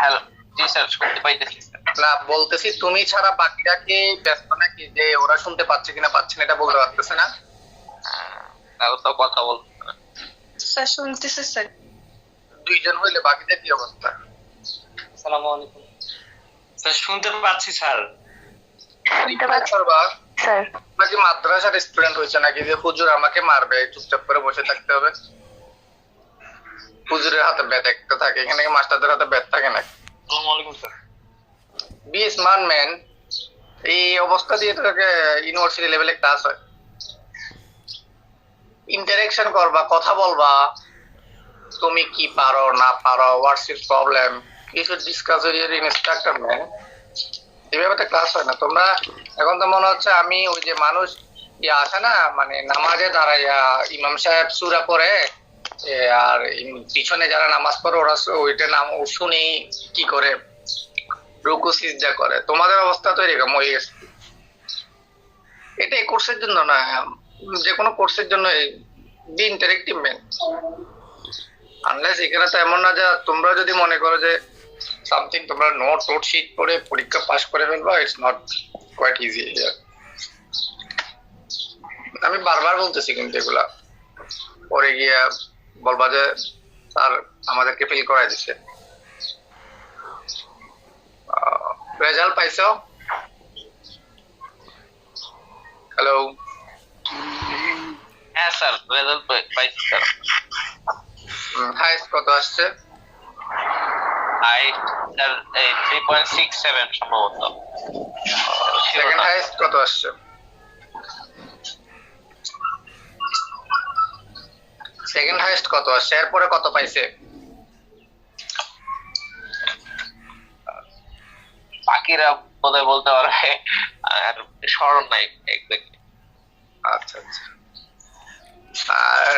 Hello, জি sir, শুনতে পাইতেছি sir. না, বলতেছি তুমি ছাড়া বাকিরা কি ব্যস্ত নাকি, যে ওরা শুনতে পাচ্ছে কিনা পাচ্ছে না এটা বলতে পারতেছে না? তাও তো কথা বলতে পারেন। স্যার শুনতেছে স্যার। দুইজন হইলে বাকিদের কি অবস্থা? আসসালামু আলাইকুম স্যার, শুনতে পাচ্ছি স্যার। শুনতে পাচ্ছি করবা স্যার। নাকি মাদ্রাসার স্টুডেন্ট হয়েছে নাকি যে হুজুর আমাকে মারবে চুপচাপ করে বসে থাকতে হবে? হুজুরের হাতে ব্যাট একটা থাকে, এখানে কি মাস্টারদের হাতে ব্যাট থাকে নাকি? আসসালামু আলাইকুম স্যার। Be smart man. এই অবস্থা দিয়ে তোকে ইউনিভার্সিটি লেভেলে ক্লাস হয়? ইন্টারেকশন করবা, কথা বলবা, তুমি কি পারো না পারো, what's your problem, you should discuss with your instructor man. এইভাবে তো ক্লাস হয় না। তোমরা এখন তো মনে হচ্ছে আমি ওই যে মানুষ ইয়ে আসে না, মানে নামাজে দাঁড়াইয়া ইমাম সাহেব সূরা পড়ে আর পিছনে যারা নামাজ পড়ে ওরা ওইটা নাম শুনেই কি করে রুকু সিজদা করে। তোমাদের অবস্থা তো এরকম হয়ে গেছে। এটা এই কোর্সের জন্য না, যে কোনো কোর্সের জন্য বি ইন্টারেক্টিভ ম্যান। আনলেস এখানে তো এমন না যে তোমরা যদি মনে করো যে সামথিং তোমরা নোট শিট পড়ে পরীক্ষা পাস করে ফেলবা, it's not quite easy here. আমি বারবার বলতেছি কিন্তু এগুলা পরে গিয়ে বলবা যে স্যার আমাদেরকে ফেল করাই দিচ্ছে। রেজাল্ট পাইছো? হ্যালো? হ্যাঁ স্যার, রেজাল্ট পাইছি স্যার। হাইস্ট কত আসছে? আই স্যার 3.67 সম্ভবত। সেকেন্ড হাইস্ট কত আসছে? সেকেন্ড হাইস্ট কত আসছে, এরপরে কত পাইছে? বাকিরা বোধহয় বলতে পারবে, আর স্মরণ নাই এক্স্যাক্টলি। আচ্ছা আচ্ছা।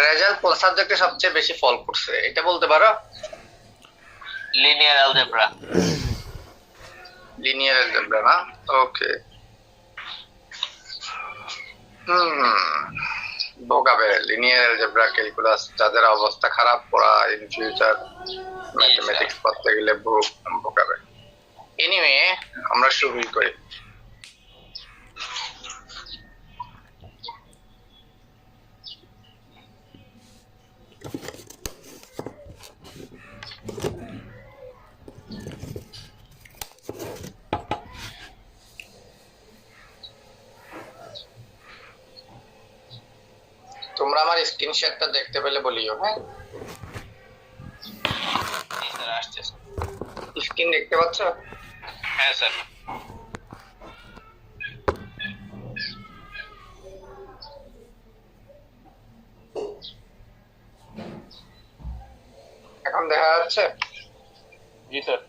রেজাল্ট কোন সাবজেক্টে সবচেয়ে বেশি ফল করছে এটা বলতে পারো? Linear algebra. লিনিয়ার অ্যালজেব্রা না? ওকে। ভোগাবে লিনিয়ার অ্যালজেব্রা, ক্যালকুলাস যাদের অবস্থা খারাপ, পড়া ইন ফিউচার ম্যাথমেটিক্স পড়তে গেলে ভোগাবে। এনিওয়ে আমরা শুরুই করি। তোমরা আমার স্ক্রিন শেয়ারটা দেখতে পেলে বলিও। হ্যাঁ, স্যার আসছে। স্ক্রিন দেখতে পাচ্ছ? হ্যাঁ স্যার। এখন দেখা যাচ্ছে? জি স্যার।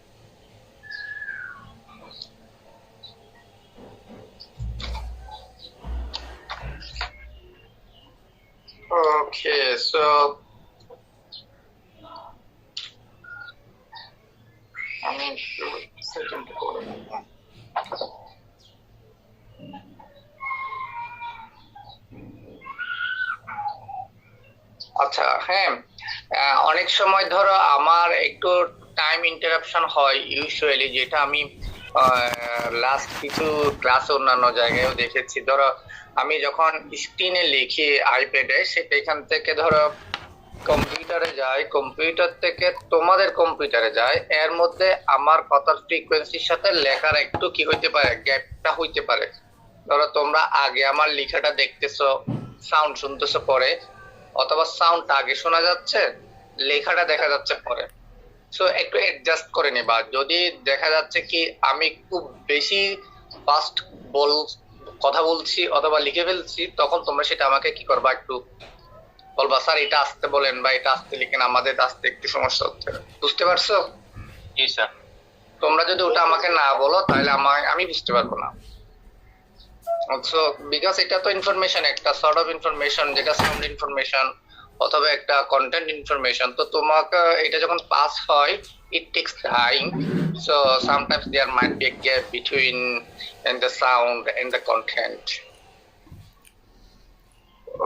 Okay, so আমি সেকেন্ড করে আচ্ছা। হ্যাঁ, অনেক সময় ধরো আমার একটু টাইম ইন্টারাপশন হয় ইউজুয়ালি, যেটা আমি লাস্ট কিছু ক্লাস অন্যান্য জায়গায়ও দেখেছি। ধরো আমি যখন স্ক্রিনে লিখি আইপ্যাডে, সেটা এখান থেকে ধরো কম্পিউটারে যায়, কম্পিউটার থেকে তোমাদের কম্পিউটারে যায়, এর মধ্যে আমার কথার ফ্রিকোয়েন্সির সাথে লেখার একটু কি হইতে পারে, গ্যাপটা হইতে পারে। ধরো তোমরা আগে আমার লেখাটা দেখতেছো, সাউন্ড শুনতেছো পরে, অথবা সাউন্ড আগে শোনা যাচ্ছে, লেখাটা দেখা যাচ্ছে পরে। সো একটু অ্যাডজাস্ট করে নিবা। যদি দেখা যাচ্ছে কি আমি খুব বেশি ফাস্ট কথা বলছি অথবা লিখে ফেলছি, তখন তোমরা সেটা আমাকে কি করবা, একটু বলবা স্যার এটা আসতে বলেন বা এটা আসতে লিখেন, আমাদের আসতে একটু সমস্যা হচ্ছে। বুঝতে পারছো? জি স্যার। তোমরা যদি ওটা আমাকে না বলো তাহলে আমি বুঝতে পারবো না। সো বিকজ এটা তো ইনফরমেশন, একটা সর্ট অফ ইনফরমেশন, যেটা সাউন্ড ইনফরমেশন অথবা একটা কন্টেন্ট ইনফরমেশন। তো তোমাকে এটা যখন পাস হয়, it takes time, so sometimes there might be a gap between and the sound and the content.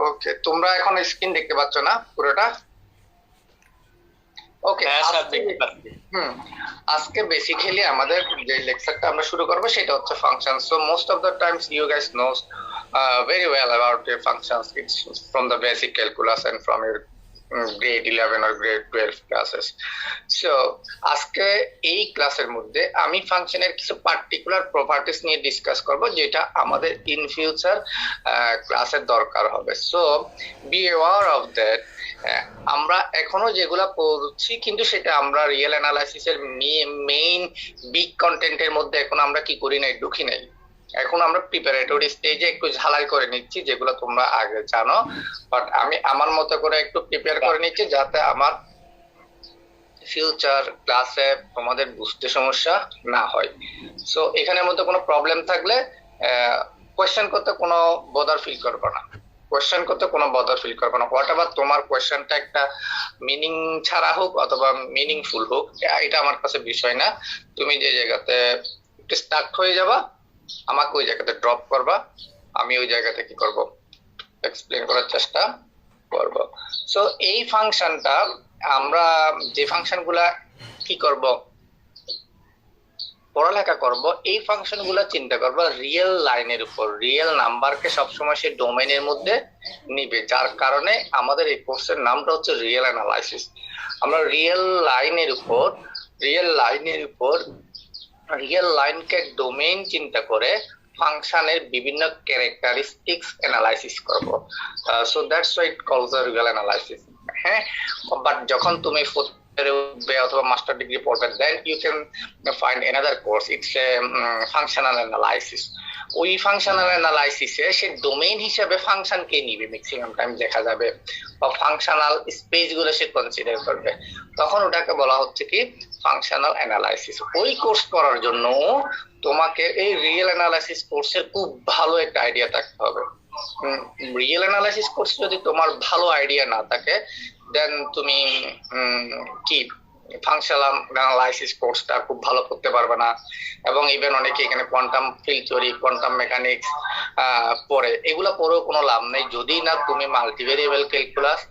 Okay, তোমরা এখন স্ক্রিন দেখতে পাচ্ছ না পুরোটা? ওকে, হ্যাঁ স্যার দেখতে পাচ্ছি। আজকে বেসিক্যালি আমাদের যে লেকচারটা আমরা শুরু করবো সেটা হচ্ছে function. So most of the times you guys knows very well about the functions. It's from the basic calculus and from your grade 11 or grade 12 classes. So আজকে এই ক্লাসের মধ্যে আমি ফাংশনের কিছু পার্টিকুলার প্রপার্টিস নিয়ে ডিসকাস করব যেটা আমাদের ইন ফিউচার ক্লাসের দরকার হবে। So be aware of that. আমরা এখনো যেগুলা পড়ছি কিন্তু সেটা আমরা রিয়েল অ্যানালাইসিসের মেইন বিগ কন্টেন্টের মধ্যে এখন আমরা কি করি নাই, ঢুকি নাই। এখন আমরা প্রিপারেটরি স্টেজে একটু ঝালাই করে নিচ্ছি যেগুলো তোমরা আগে জানো, বাট আমি আমার মতো করে একটু প্রিপেয়ার করে নিচ্ছি যাতে আমার ফিউচার ক্লাসে তোমাদের বুঝতে সমস্যা না হয়। সো এখানের মধ্যে কোনো প্রবলেম থাকলে কোয়েশ্চেন করতে কোনো বদার ফিল করবে না, হোয়াট এভার তোমার কোয়েশ্চেনটা একটা মিনিং ছাড়া হোক অথবা মিনিংফুল হোক, এটা আমার কাছে বিষয় না। তুমি যে জায়গাতে একটু স্টার্ট হয়ে যাবা, আমাকে ওই জায়গাতে ড্রপ করবা, আমি ওই জায়গাতে কি করব, এক্সপ্লেন করার চেষ্টা করব। সো এই ফাংশনটা আমরা যে ফাংশনগুলা কি করব, পড়ালেখা করব, এই ফাংশনগুলো চিন্তা করব রিয়েল লাইনের উপর। রিয়েল নাম্বারকে সবসময় সে ডোমেইনের মধ্যে নিবে, যার কারণে আমাদের এই কোর্সের নামটা হচ্ছে রিয়েল অ্যানালাইসিস। আমরা রিয়েল লাইনকে ডোমেইন চিন্তা করে ফাংশনের বিভিন্ন ক্যারেক্টারিস্টিক্স অ্যানালাইসিস করব। So that's why it calls a real analysis. হ্যাঁ, বাট যখন তুমি অথবা মাস্টার ডিগ্রি পড়বে, then you can find another course, it's a functional analysis. ওই ফাংশনাল অ্যানালাইসিসে সে ডোমেইন হিসেবে ফাংশনকে নিবে ম্যাক্সিমাম টাইম দেখা যাবে, বা ফাংশনাল স্পেস গুলো সে কনসিডার করবে, তখন ওটাকে বলা হচ্ছে কি ফাংশনাল অ্যানালাইসিস। ওই কোর্স করার জন্য তোমাকে এই রিয়েল অ্যানালাইসিস কোর্সের খুব ভালো একটা আইডিয়া থাকতে হবে। রিয়েল অ্যানালাইসিস কোর্স যদি তোমার ভালো আইডিয়া না থাকে, দেন তুমি কি ফাংশনাল অ্যানালাইসিস কোর্সটা খুব ভালো করতে পারবে না। এবং ইভেন অনেকে এখানে quantum field theory, quantum mechanics পড়ে, এগুলো পড়েও কোনো লাভ নেই যদি না তুমি multivariable calculus,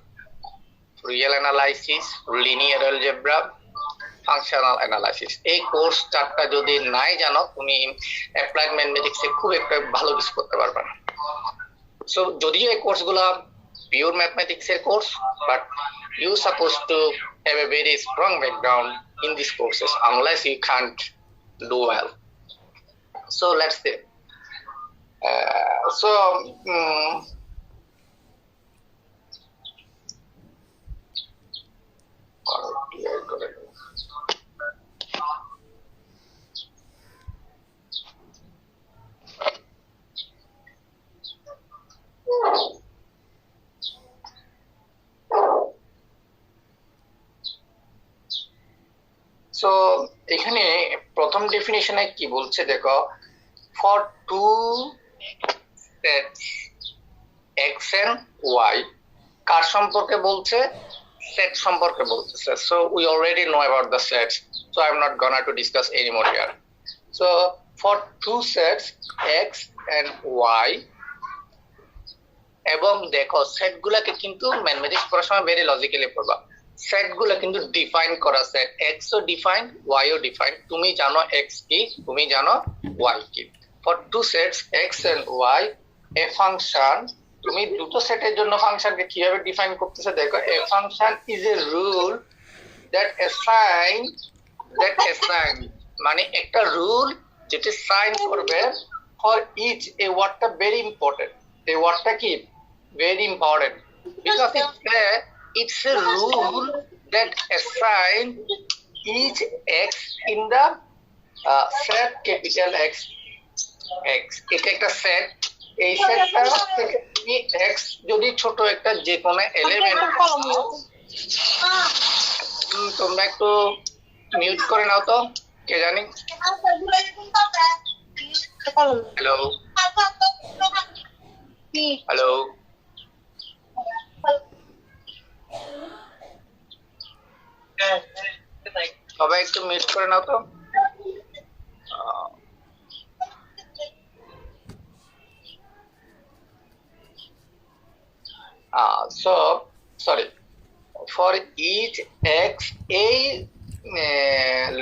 real analysis, linear algebra, functional analysis, এই কোর্স চারটা যদি নাই জানো, তুমি অ্যাপ্লাইড ম্যাথমেটিক্সে খুব একটা ভালো কিছু করতে পারবে না। সো যদিও এই কোর্সগুলো পিওর ম্যাথমেটিক্সের course, but you supposed to have a very strong background in these courses unless you can't do well. So let's see. So এখানে প্রথম ডেফিনিশনে কি বলছে দেখো, for two sets X and Y, কার সম্পর্কে বলছে, সেট সম্পর্কে বলতেছে। So we already know about the sets, so I am not gonna to discuss anymore here. So for two sets X and Y, এবং দেখো সেট গুলাকে কিন্তু mathematics পড়ার সময় ভেরি লজিক্যালি পড়বা। সেট গুলো কিন্তু ডিফাইন করা, সেট এক্স ও ডিফাইন, ওয়াই ও ডিফাইন। তুমি জানো এক্স কি, তুমি জানো ওয়াই কি। For two sets X and Y, a function, তুমি দুটো সেটের জন্য ফাংশনকে কিভাবে ডিফাইন করতেছে দেখো, a function is a rule that assign মানে একটা রুল যেটা সাইন করবে ফর ইচ, এই ওয়ার্ডটা ভেরি ইম্পর্টেন্ট। এই ওয়ার্ডটা কি very important, because it's a rule that assign each x in the set capital X. এটা একটা সেট, এই সেটটা থেকে তুমি x যদি ছোট একটা যে কোনো এলিমেন্ট, তোমরা একটু মিউট করে নাও তো, কে জানি। হ্যালো হ্যালো, সবাই একটু মিউট করে নাও তো। So sorry, for each x, এই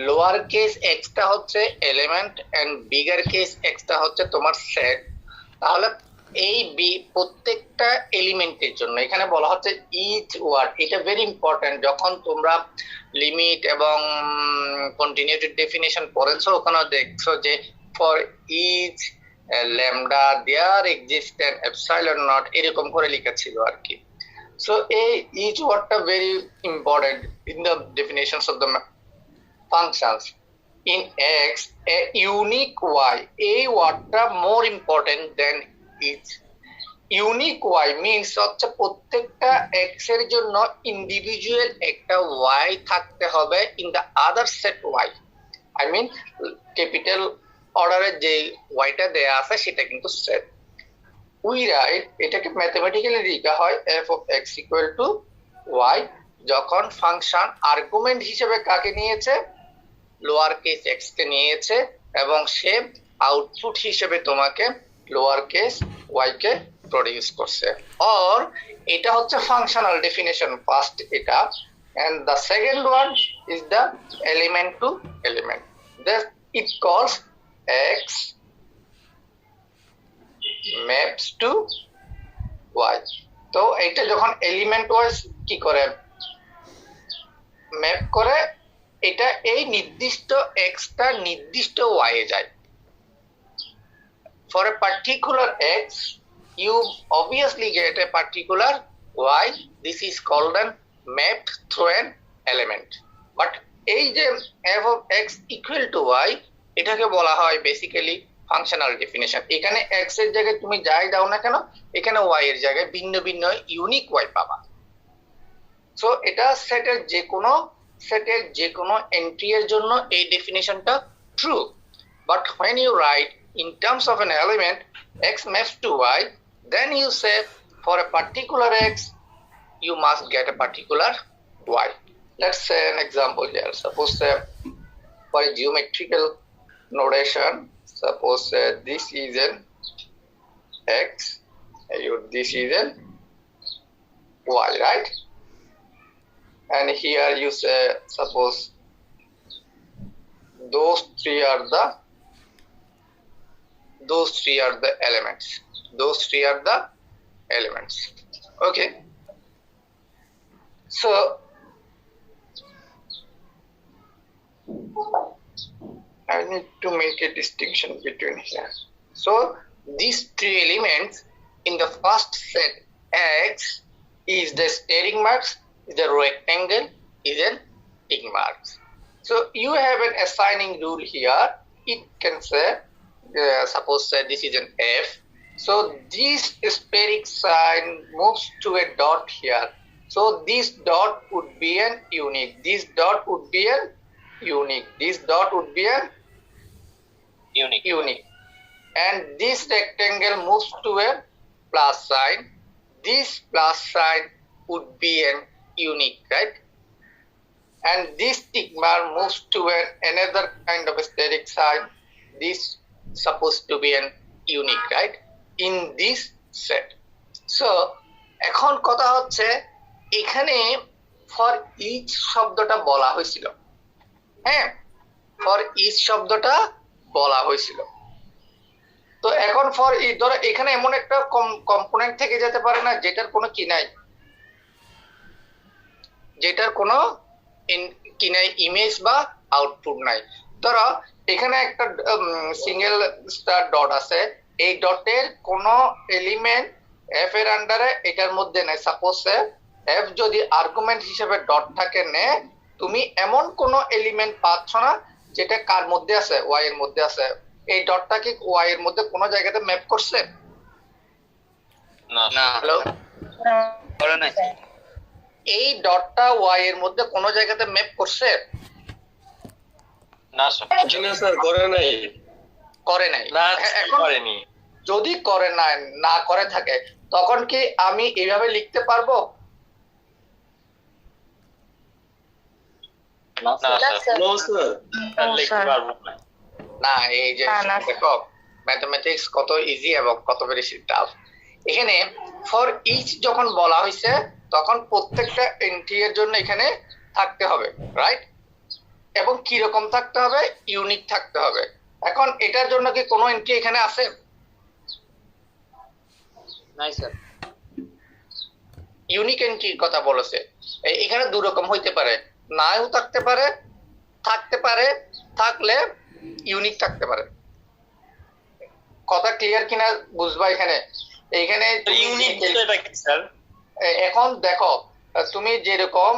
লোয়ার কেস এক্সটা হচ্ছে এলিমেন্ট এন্ড বিগার কেস এক্সটা হচ্ছে তোমার সেট। তাহলে এই প্রত্যেকটা এলিমেন্টের জন্য এখানে বলা হচ্ছে ইচ ওয়ার্ড, এটা ভেরি ইম্পর্টেন্ট। যখন তোমরা লিমিট এবং কন্টিনিউটি ডেফিনেশন পড়েছো ওখানে দেখছো যে for each lambda there existent epsilon naught, এরকম করে লেখা ছিল আর কি। সো এই ইচ ওয়ার্ডটা very important in the definitions of the functions. In x, a unique y, এই ওয়ার্ডটা মোর ইম্পর্টেন্ট দেন ইচ। ইউনিক ওয়াই মিনস হচ্ছে প্রত্যেকটা এক্স এর জন্য ইন্ডিভিজুয়াল একটা ওয়াই থাকতে হবে in the other set y. I mean capital অর্ডারে যে ওয়াইটা দেয়া আছে সেটা কিন্তু সেট। উই রাইট, এটাকে ম্যাথমেটিক্যালি লেখা হয় f of x equal to y, যখন ফাংশন আর্গুমেন্ট হিসেবে কাকে নিয়েছে, লোয়ার কেস এক্স কে নিয়েছে, এবং সে আউটপুট হিসেবে তোমাকে লোয়ার কেস ওয়াই কে প্রডিউস করছে। অর এটা হচ্ছে ফাংশনাল ডেফিনেশন ফার্স্ট এটা, and the second one is the element to element. That it calls x maps two Y. তো এটা যখন এলিমেন্ট ওয়াইজ কি করে ম্যাপ করে, এটা এই নির্দিষ্ট এক্সটা নির্দিষ্ট ওয়াই এ যায়। For a particular x you obviously get a particular y. This is called an mapped through an element. But এই যে f of x equal to y, এটাকে বলা হয় বেসিক্যালি ফাংশনাল ডেফিনেশন। এখানে x এর জায়গায় তুমি যাই দাও না কেন, এখানে y এর জায়গায় ভিন্ন ভিন্ন ইউনিক y পাবা। সো এটা সেটের যে কোনো এন্ট্রি এর জন্য এই ডেফিনেশনটা true. But when you write in terms of an element x maps to y, then you say for a particular x you must get a particular y. Let's say an example here. Suppose for a geometrical notation, suppose this is an x, this is an y, right? And here you say, suppose those three are the elements. Those three are the elements. Okay. So I need to make a distinction between here. So these three elements in the first set x is the staring marks, is the rectangle, is an tick marks. So you have an assigning rule here. It can say, suppose this is an f. So this spheric sign moves to a dot here. So this dot would be an unique. This dot would be an unique. This dot would be an unique. And this rectangle moves to a plus sign. This plus sign would be an unique, right? And this tick mark moves to another kind of a steric sign. This supposed to be an unique, right? In this set. So এখন কথা হচ্ছে এখানে for each শব্দটা বলা হয়েছিল, হ্যাঁ, for each শব্দটা বলা হয়েছিল। তো এখন ফর ইচ, ধরো এখানে এমন একটা কম্পোনেন্ট থেকে যেতে পারে না যেটার কোনো কি নাই, যেটার কোনো কি নাই, ইমেজ বা আউটপুট নাই। ধরো এখানে একটা সিঙ্গেল স্টার ডট আছে, এই ডটের কোনো এলিমেন্ট এফ এর আন্ডারে এটার মধ্যে নেই। সাপোজ এফ যদি আর্গুমেন্ট হিসেবে ডটটাকে নেয়, তুমি এমন কোনো এলিমেন্ট পাচ্ছ না যেটা কার মধ্যে আছে, ওয়াই এর মধ্যে আছে। এই ডটটা কি ওয়াই এর মধ্যে কোনো জায়গাতে ম্যাপ করছে? না। হ্যালো, করে নাই। এই ডটটা ওয়াই এর মধ্যে কোনো জায়গাতে ম্যাপ করছে? না স্যার, করে নাই। এখন করেনি। যদি করে না করে থাকে, তখন কি আমি এইভাবে লিখতে পারবো? না, এই যে দেখো ম্যাথমেটিক্স কত ইজি এবং কত বেশি টাফ। এখানে ফর ইচ যখন বলা হয়েছে তখন প্রত্যেকটা এন্ট্রি এর জন্য এখানে থাকতে হবে, রাইট? এবং কি রকম থাকতে হবে? ইউনিক থাকতে হবে। এখন এটার জন্য কি কোনো এন্ট্রি এখানে আছে? নাই স্যার। ইউনিক এন্ট্রির কথা বলেছে। এখানে দু রকম হইতে পারে, নাও থাকতে পারে, থাকতে পারে, থাকলে ইউনিক থাকতে পারে। কথা ক্লিয়ার কিনা বুঝবা? এখানে এইখানে ইউনিক বলতে এটা কি স্যার? এখন দেখো, তুমি যেরকম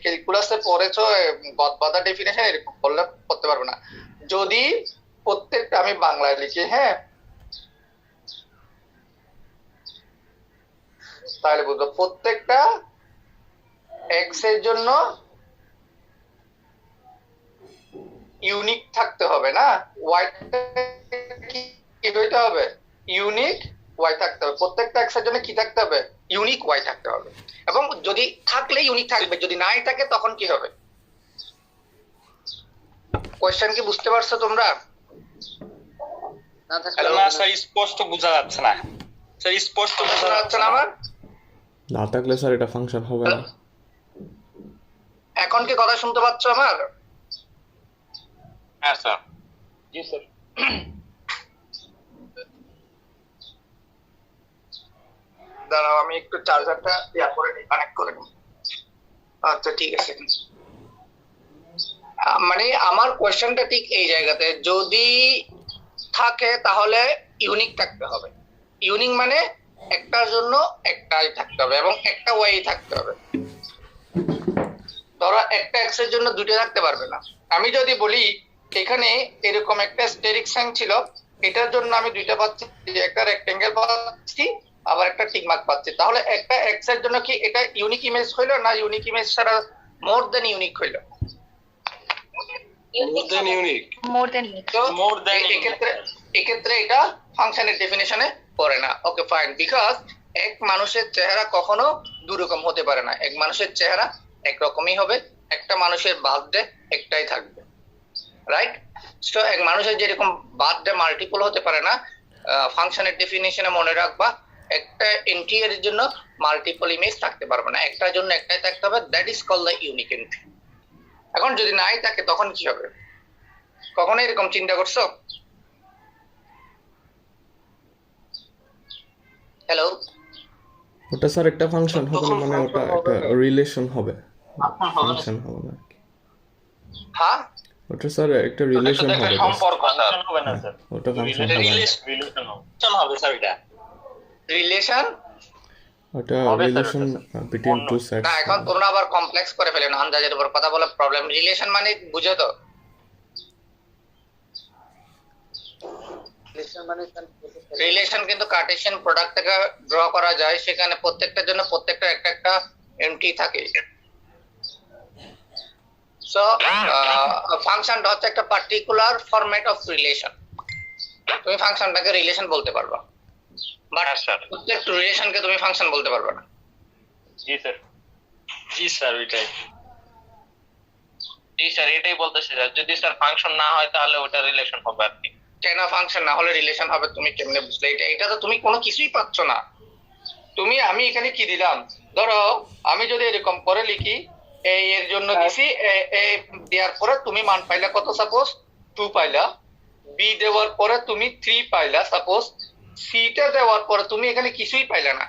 ক্যালকুলাসে পড়েছো গদবাধা ডেফিনেশন এরকম করলে করতে পারবে না। যদি প্রত্যেকটা, আমি বাংলায় লিখি, হ্যাঁ, তাহলে বুঝবো প্রত্যেকটা এক্স এর জন্য ইউনিক থাকতে হবে না, ওয়াই কি হইতে হবে? ইউনিক ওয়াই থাকতে হবে। প্রত্যেকটা এক্স এর জন্য কি থাকতে হবে? ইউনিক ওয়াই থাকতে হবে। এবং যদি থাকলে ইউনিক থাকবে, যদি নাই থাকে তখন কি হবে? কোশ্চেন কি বুঝতে পারছো তোমরা? না স্যার, স্পষ্ট বোঝা যাচ্ছে না স্যার, স্পষ্ট বোঝা যাচ্ছে না আমার। না থাকলে স্যার এটা ফাংশন হবে না। এখন কি কথা শুনতে পাচ্ছ আমার? হ্যাঁ স্যার। জি স্যার। দাঁড়াও, আমি একটু চার্জারটা করে নিই, কানেক্ট করে নিই। আচ্ছা ঠিক আছে। মানে আমার কোয়েশ্চেনটা ঠিক এই জায়গাতে, যদি থাকে তাহলে ইউনিক থাকতে হবে। ইউনিক মানে একটার জন্য একটাই থাকতে হবে এবং একটা ওয়াই থাকতে হবে। ধরো একটা এক্স এর জন্য দুটো থাকতে পারবে না। আমি যদি বলি এখানে এরকম একটা স্টেরিক সাইন ছিল, এটার জন্য আমি দুইটা পাচ্ছি, একটা রেক্টেঙ্গেল পাচ্ছি, আবার একটা টিক মার্ক পাচ্ছি, তাহলে একটা এক্স এর জন্য কি এটা ইউনিক ইমেজ হইলো না ইউনিক ইমেজ ছাড়া মোর দেন ইউনিক হইলো? মোর দেন ইউনিক। More than it. তো More than এক্ষেত্রে এটা ফাংশনের ডেফিনেশনে পড়ে না। ওকে ফাইন, বিকজ এক মানুষের চেহারা কখনো দুই রকম হতে পারে না। এক মানুষের চেহারা একরকমই হবে, একটা মানুষের বার্থডে একটাই থাকবে, রাইট? সো এক মানুষের যেরকম বার্থডে মাল্টিপল হতে পারে না, ফাংশনের ডেফিনেশনে মনে রাখবা একটা এন্ট্রি এর জন্য মাল্টিপল ইমেজ থাকতে পারবে না, একটার জন্য একটাই থাকতে হবে। That is called the unique entry. এখন যদি নাই থাকে তখন কি হবে? কখনো এরকম চিন্তা করছো? হ্যালো, ওটা স্যার একটা ফাংশন হবে না, মানে ওটা একটা রিলেশন হবে, ফাংশন হবে না। হ্যাঁ ওটা স্যার একটা রিলেশন একটা হবে, সম্পর্ক স্যার। হবে না স্যার, ওটা ফাংশন হবে না। রিলেশন হবে স্যার। এটা রিলেশন ওটা হবে sir, relation between two sets. না। এখন তোমরা আবার কমপ্লেক্স করে ফেলেন, আন্দাজের উপর কথা বলে প্রবলেম। রিলেশন মানে বুঝো তো? রিলেশন কিন্তু কার্টেসিয়ান প্রোডাক্ট থেকে ড্র করা যায়, সেখানে প্রত্যেকটার জন্য প্রত্যেকটা একটা একটা এন্ট্রি থাকে। সো ফাংশনটা হচ্ছে একটা পার্টিকুলার ফরম্যাট অফ রিলেশন। তুমি ফাংশনটাকে রিলেশন বলতে পারবা, বাট প্রত্যেকটা রিলেশনকে তুমি ফাংশন বলতে পারবে না। জি স্যার। জি স্যার, ওইটাই। জি স্যার, এটাই বলতেছি স্যার। যদি স্যার ফাংশন না হয় তাহলে ওটা রিলেশন হবে আর কি। কেন ফাংশন না হলে রিলেশন হবে তুমি কেমনে বুঝলে? এটা তো তুমি কোনো কিছুই পাচ্ছ না। তুমি, আমি এখানে কি দিলাম? ধরো আমি যদি এরকম করে লিখি, এ এর জন্য দিছি এ দেওয়ার পরে তুমি মান পাইলা কত? সাপোজ 2 পাইলা। বি দেওয়ার পরে তুমি 3 পাইলা সাপোজ। সি টা দেওয়ার পরে তুমি এখানে কিছুই পাইলা না।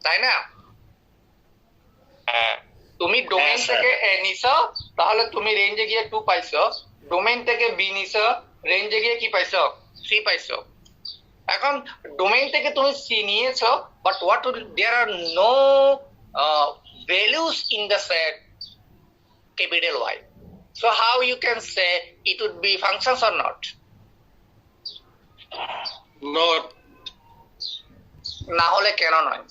তাই না? হ্যাঁ তুমি ডোমেইন থেকে এ নিছো, তাহলে তুমি রেঞ্জে গিয়ে 2 পাইছো। ডোমেইন থেকে বি নিছো, রেঞ্জে গিয়ে কি পাইছো? 3 পাইছো। এখন ডোমেইন থেকে তুমি সি নিয়েছো, but what there are no values in the set capital Y. So how you can say it would be functions or not? Not. না হলে কেন নয়?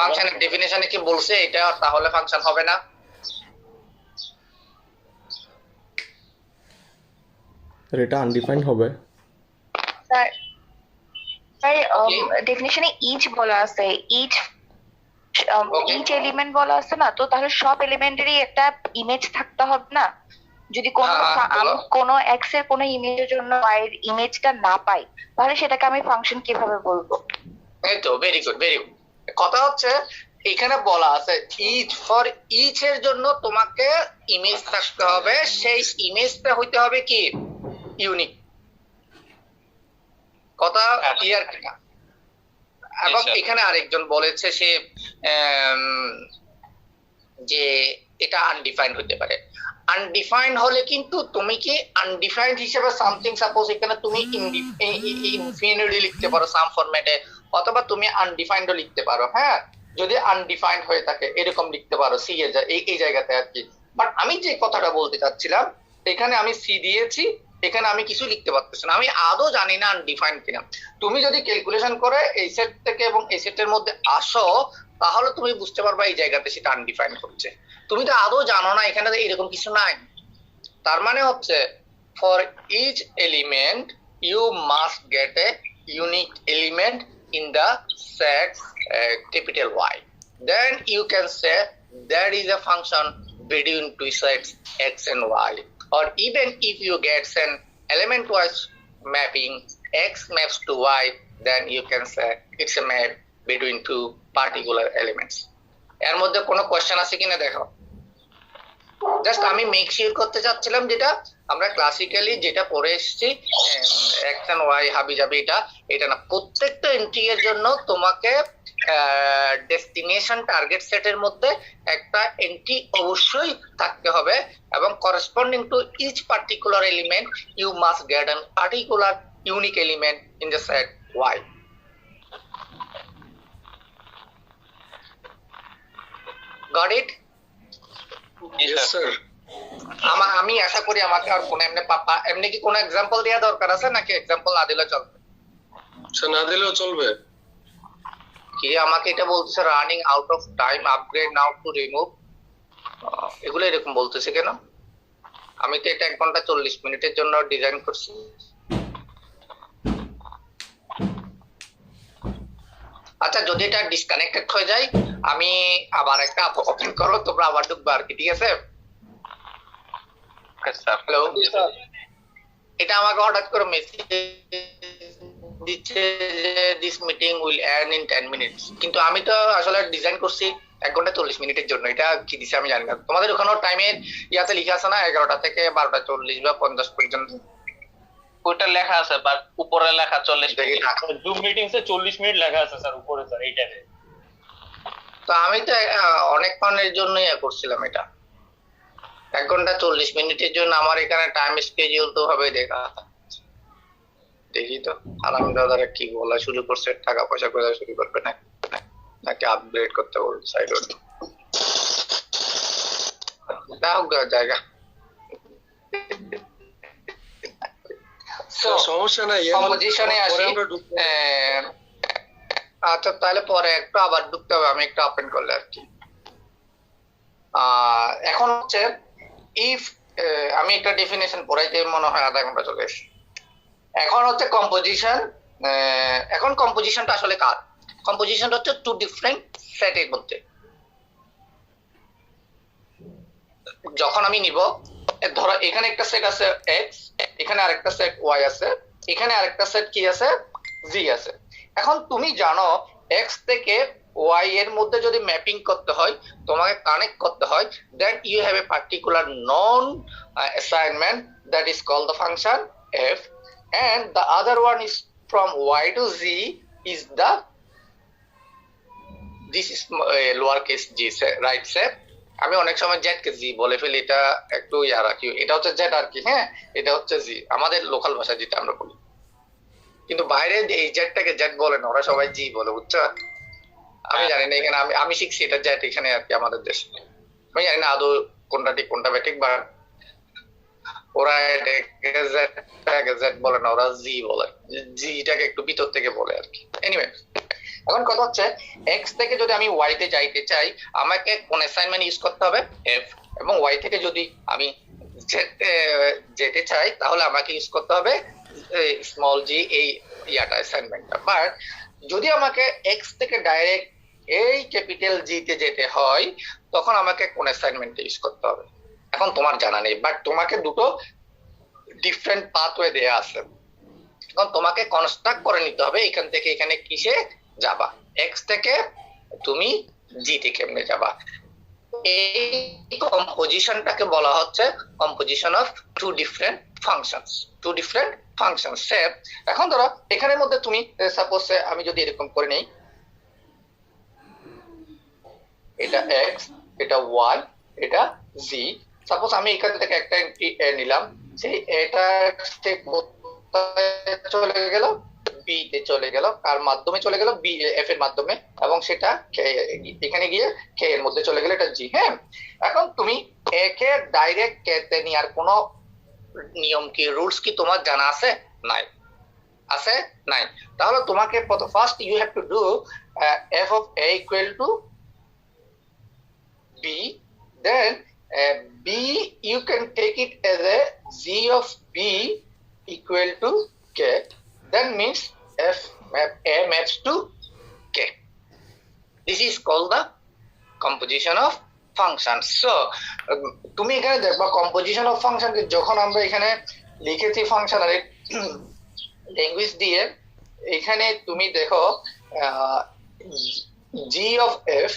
ফাংশনের ডেফিনেশনে কি বলছে এটা তাহলে ফাংশন হবে না? এটা আনডিফাইন্ড হবে। Sir, ডেফিনিশনে ইচ বলা আছে, ইচ Okay. ইচ এলিমেন্ট বলা আছে না, তো তাহলে সব এলিমেন্টেরই একটা ইমেজ থাকতে হবে না? যদি কোনো হ্যাঁ, আমি বলো। কোনো এক্স এর কোনো ইমেজের জন্য y এর ইমেজটা না পাই, তাহলে সেটাকে আমি ফাংশন কিভাবে বলবো? এই তো ভেরি গুড ভেরি গুড। কথা হচ্ছে এখানে বলা আছে ইচ ফর ইচ এর জন্য তোমাকে ইমেজ থাকতে হবে, সেই ইমেজটা হইতে হবে কি ইউনিক। কথা ক্লিয়ার কিনা? এবং sir. এখানে আরেকজন বলেছে সে যে এটা আনডিফাইন্ড হতে পারে। আনডিফাইন্ড হলে কিন্তু তুমি কি আনডিফাইন্ড হিসেবে সামথিং, সাপোজ এখানে তুমি ইনফিনিটি লিখতে পারো সাম ফরম্যাটে, অথবা তুমি আনডিফাইন্ডও লিখতে পারো। হ্যাঁ, যদি আনডিফাইন্ড হয়ে থাকে এরকম লিখতে পারো সি এর এই জায়গাতে আর কি। বাট আমি যে কথাটা বলতে চাচ্ছিলাম, এখানে আমি সি দিয়েছি, এখানে আমি কিছু লিখতে পারতেছি না, আমি আদৌ জানি না আনডিফাইন্ড কিনা। তুমি যদি ক্যালকুলেশন করে এই সেট থেকে এবং এই সেটের মধ্যে আসো, তাহলে তুমি বুঝতে পারবা এই জায়গাতে সেটা আনডিফাইন্ড হচ্ছে। তুমি তো আদৌ জানো না এখানে এরকম কিছু নাই। তার মানে হচ্ছে for each element you must get a unique element in the set capital Y. Then you can say that is a function between two sets X and Y. Or even if you get an element-wise mapping X maps to Y, then you can say it's a map between two particular elements. এর মধ্যে কোনো question আছে কিনা দেখো। Just আমি make sure করতে চাচ্ছিলাম যেটা আমরা ক্লাসিক্যালি যেটা পড়ে এসেছি এক্স এন্ড ওয়াই হাবি যাবে, এটা না, প্রত্যেকটা এন্ট্রি এর জন্য তোমাকে ডেস্টিনেশন টার্গেট সেটের মধ্যে একটা এন্ট্রি অবশ্যই থাকতে হবে, এবং corresponding to each particular element you must get an particular unique element in the set Y. Got it? Yes, sir. আমি আশা করি আমাকে আর কোনো এমনি কি কোনো এক্সাম্পল দেওয়া দরকার আছে, নাকি এক্সাম্পল না দিলে চলবে? না দিলেও চলবে। কি আমাকে এটা বলতেছে running out of time, upgrade now to remove, এগুলো এরকম বলতেছে কেন? আমি তো এটা 1 ঘন্টা 40 মিনিটের জন্য ডিজাইন করছি। আচ্ছা, যদি এটা ডিসকানেক্টেড হয়ে যায়, আমি আবার একটা ওপেন করো, তোমরা আবার ঢুকবা আর কি, ঠিক আছে? Okay, sir. হ্যালো, এটা আমাকে হঠাৎ করে মেসেজ দিচ্ছে যে this meeting will end in 10 minutes, কিন্তু আমি তো আসলে ডিজাইন করছি 1 ঘন্টা 40 মিনিটের জন্য। এটা কি দিছে আমি জানি না। তোমাদের ওখানে টাইমের ইয়াতে লিখা আছে না 11টা থেকে 12টা 40 বা 50 পর্যন্ত? ওইটা লেখা আছে, বাট উপরে লেখা 40 দেখি মিনিট। না। জুম মিটিংসে 40 মিনিট লেখা আছে স্যার উপরে স্যার এইটাতে। তো আমি তো অনেকক্ষণের জন্য ইয়ে করছিলাম এটা, 1 ঘন্টা 40 মিনিটের জন্য। আমার এখানে টাইম স্কেডিউল তো হবে দেখা, দেখি তো আলহামদুলিল্লাহ কি বলা শুরু করছে, টাকা পয়সা কোথায় শুরু করবে না, নাকি আপগ্রেড করতে বলবে সাইড জায়গা। সমস্যা নাই, কম্পোজিশনে আসি। আচ্ছা, তাহলে পরে একটু আবার ঢুকতে হবে, আমি একটু ওপেন করলে আর কি। এখন হচ্ছে ইফ আমি একটা ডেফিনেশন পড়াইতে মনে হয় আধা ঘন্টা চলে এসে। এখন হচ্ছে কম্পোজিশন। এখন কম্পোজিশনটা আসলে কার? কম্পোজিশনটা হচ্ছে টু ডিফারেন্ট সেটের মধ্যে। যখন আমি নিব, ধরো এখানে একটা সেট আছে এক্স, এখানে আরেকটা সেট ওয়াই আছে, এখানে আরেকটা সেট কি আছে জি আছে। এখন তুমি জানো এক্স থেকে ওয়াই এর মধ্যে যদি ম্যাপিং করতে হয়, তোমাকে কানেক্ট করতে হয়, then you have a particular non assignment that is called the function F, and the other one is from y to z is the this is lowercase g right step. আমি অনেক সময় Z কে জি বলে ফেলি, এটা একটু ইয়া রাখি, এটা হচ্ছে জেড আর কি। হ্যাঁ, এটা হচ্ছে জি আমাদের লোকাল ভাষা যেটা আমরা বলি, কিন্তু বাইরে এই জেডটাকে জেড বলে না, ওরা সবাই জি বলে, বুঝছো? আমি জানি না, এখানে আমি শিখছি এটা জেড এখানে আর কি আমাদের দেশে। আমি জানি না আদৌ কোনটা ঠিক কোনটা ব্যাঠিক, বা ওরা জেড বলে না, ওরা জি বলে, জিটাকে একটু ভিতর থেকে বলে আর কি। এনিওয়ে, এখন কথা হচ্ছে এক্স থেকে যদি আমি ওয়াই তে যাইতে চাই, আমাকে কোন অ্যাসাইনমেন্ট ইউজ করতে হবে এফ, এবং ওয়াই থেকে যদি আমি যেতে চাই তাহলে আমাকে ইউজ করতে হবে স্মল জি, এই ইয়াটা অ্যাসাইনমেন্টটা। বাট যদি আমাকে এক্স থেকে ডাইরেক্ট এই ক্যাপিটাল জি তে যেতে হয়, তখন আমাকে কোন অ্যাসাইনমেন্ট ইউজ করতে হবে? এখন তোমার জানা নেই, বাট তোমাকে দুটো ডিফারেন্ট পাথওয়ে দেয়া আছে। এখন তোমাকে কনস্ট্রাক্ট করে নিতে হবে এখান থেকে এখানে কিসে যাবা, এক্স থেকে তুমি জি তে কেমনে যাবা। এই কম্পোজিশনটাকে বলা হচ্ছে composition of two different functions. এখন ধরো এখানের মধ্যে তুমি সাপোজ আমি যদি এরকম করে নেই, এটা এক্স, এটা ওয়াই, এটা জি। সাপোজ আমি এখান থেকে একটা নিলাম, সেই এটা চলে গেল বি তে চলে গেল, কার মাধ্যমে চলে গেল, বি এফ এর মাধ্যমে, এবং সেটা এখানে গিয়ে কে এর মধ্যে চলে গেল, এটা জি। হ্যাঁ, এখন তুমি এ কে ডাইরেক্ট কে তে নেওয়ার কোনো নিয়ম কি, রুলস কি তোমার জানা আছে? নাই, আছে নাই। তাহলে তোমাকে first you have to do F of A equal to B, then B you can take it as a G of B equal to k, that means f a maps to k. This is called the composition of functions. So তুমি এখানে দেখবা composition of function যখন আমরা এখানে লিখেছি ফাংশনারি language দিয়ে, এখানে তুমি দেখো g of f,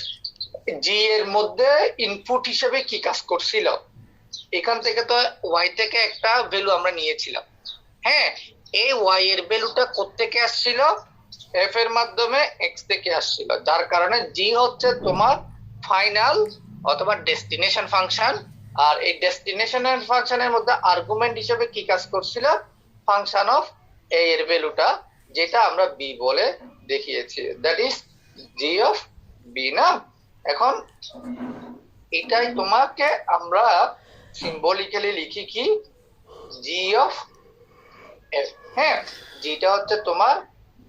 g এর মধ্যে ইনপুট হিসেবে কি কাজ করছিল, এখান থেকে তো y থেকে একটা ভ্যালু আমরা নিয়েছিলাম। হ্যাঁ, এই ওয়াই এর ভ্যালুটা কোত্থেকে আসছিল, এফ এর মাধ্যমে এক্স থেকে আসছিল, যার কারণে জি হচ্ছে তোমার ফাইনাল অথবা ডেস্টিনেশন ফাংশন। আর এই ডেস্টিনেশন ফাংশনের মধ্যে আর্গুমেন্ট হিসেবে কি কাজ করছিল, ফাংশন অফ এ এর ভ্যালুটা, যেটা আমরা বি বলে দেখিয়েছি, that is G of B না। এখন এটাই তোমাকে আমরা সিম্বলিক্যালি লিখি কি, জি অফ এফ। হ্যাঁ, জিটা হচ্ছে তোমার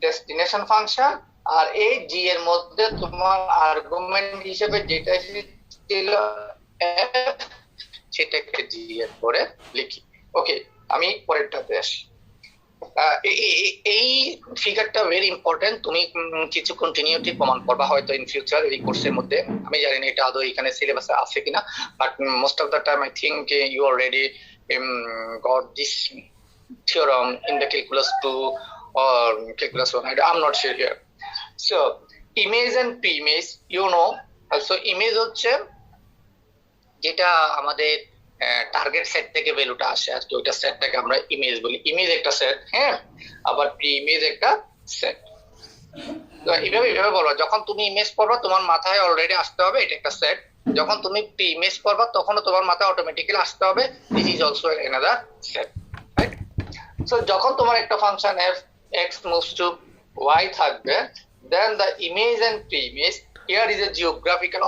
ডেস্টিনেশন ফাংশন, আর এই জি এর মধ্যে তোমার আর্গুমেন্ট হিসেবে যেটা ছিল এফ, সেটাকে জি এর পরে লিখি। ওকে, আমি পরেরটাতে আসি। এই ফিগারটা ভেরি ইম্পর্টেন্ট, তুমি কিছু কন্টিনিউটি প্রমাণ করবা হয়তো ইন ফিউচার এই কোর্সের মধ্যে। আমি জানি না এটা আদৌ এখানে সিলেবাসে আছে কিনা, but most of the time I think you already got this theorem in the calculus 2 or calculus 1. I'm not sure here. So image and pre-image, you know, also image হচ্ছে যেটা আমাদের টার্গেট সেট থেকে ভ্যালুটা আসে, আর ওইটা সেটটাকে আমরা image বলি। Image একটা সেট, হ্যাঁ, আবার প্রি-ইমেজ একটা সেট। তো এইভাবে বলবো, যখন তুমি ইমেজ পড়বা তোমার মাথায় অলরেডি আসতে হবে এটা একটা সেট, যখন তুমি প্রি-ইমেজ পড়বা তখনও তোমার মাথায় অটোমেটিক্যালি আসতে হবে this is also another set, right? So যখন তোমার একটা function f x moves to y থাকবে, then the image and pre-image, here is a geographical,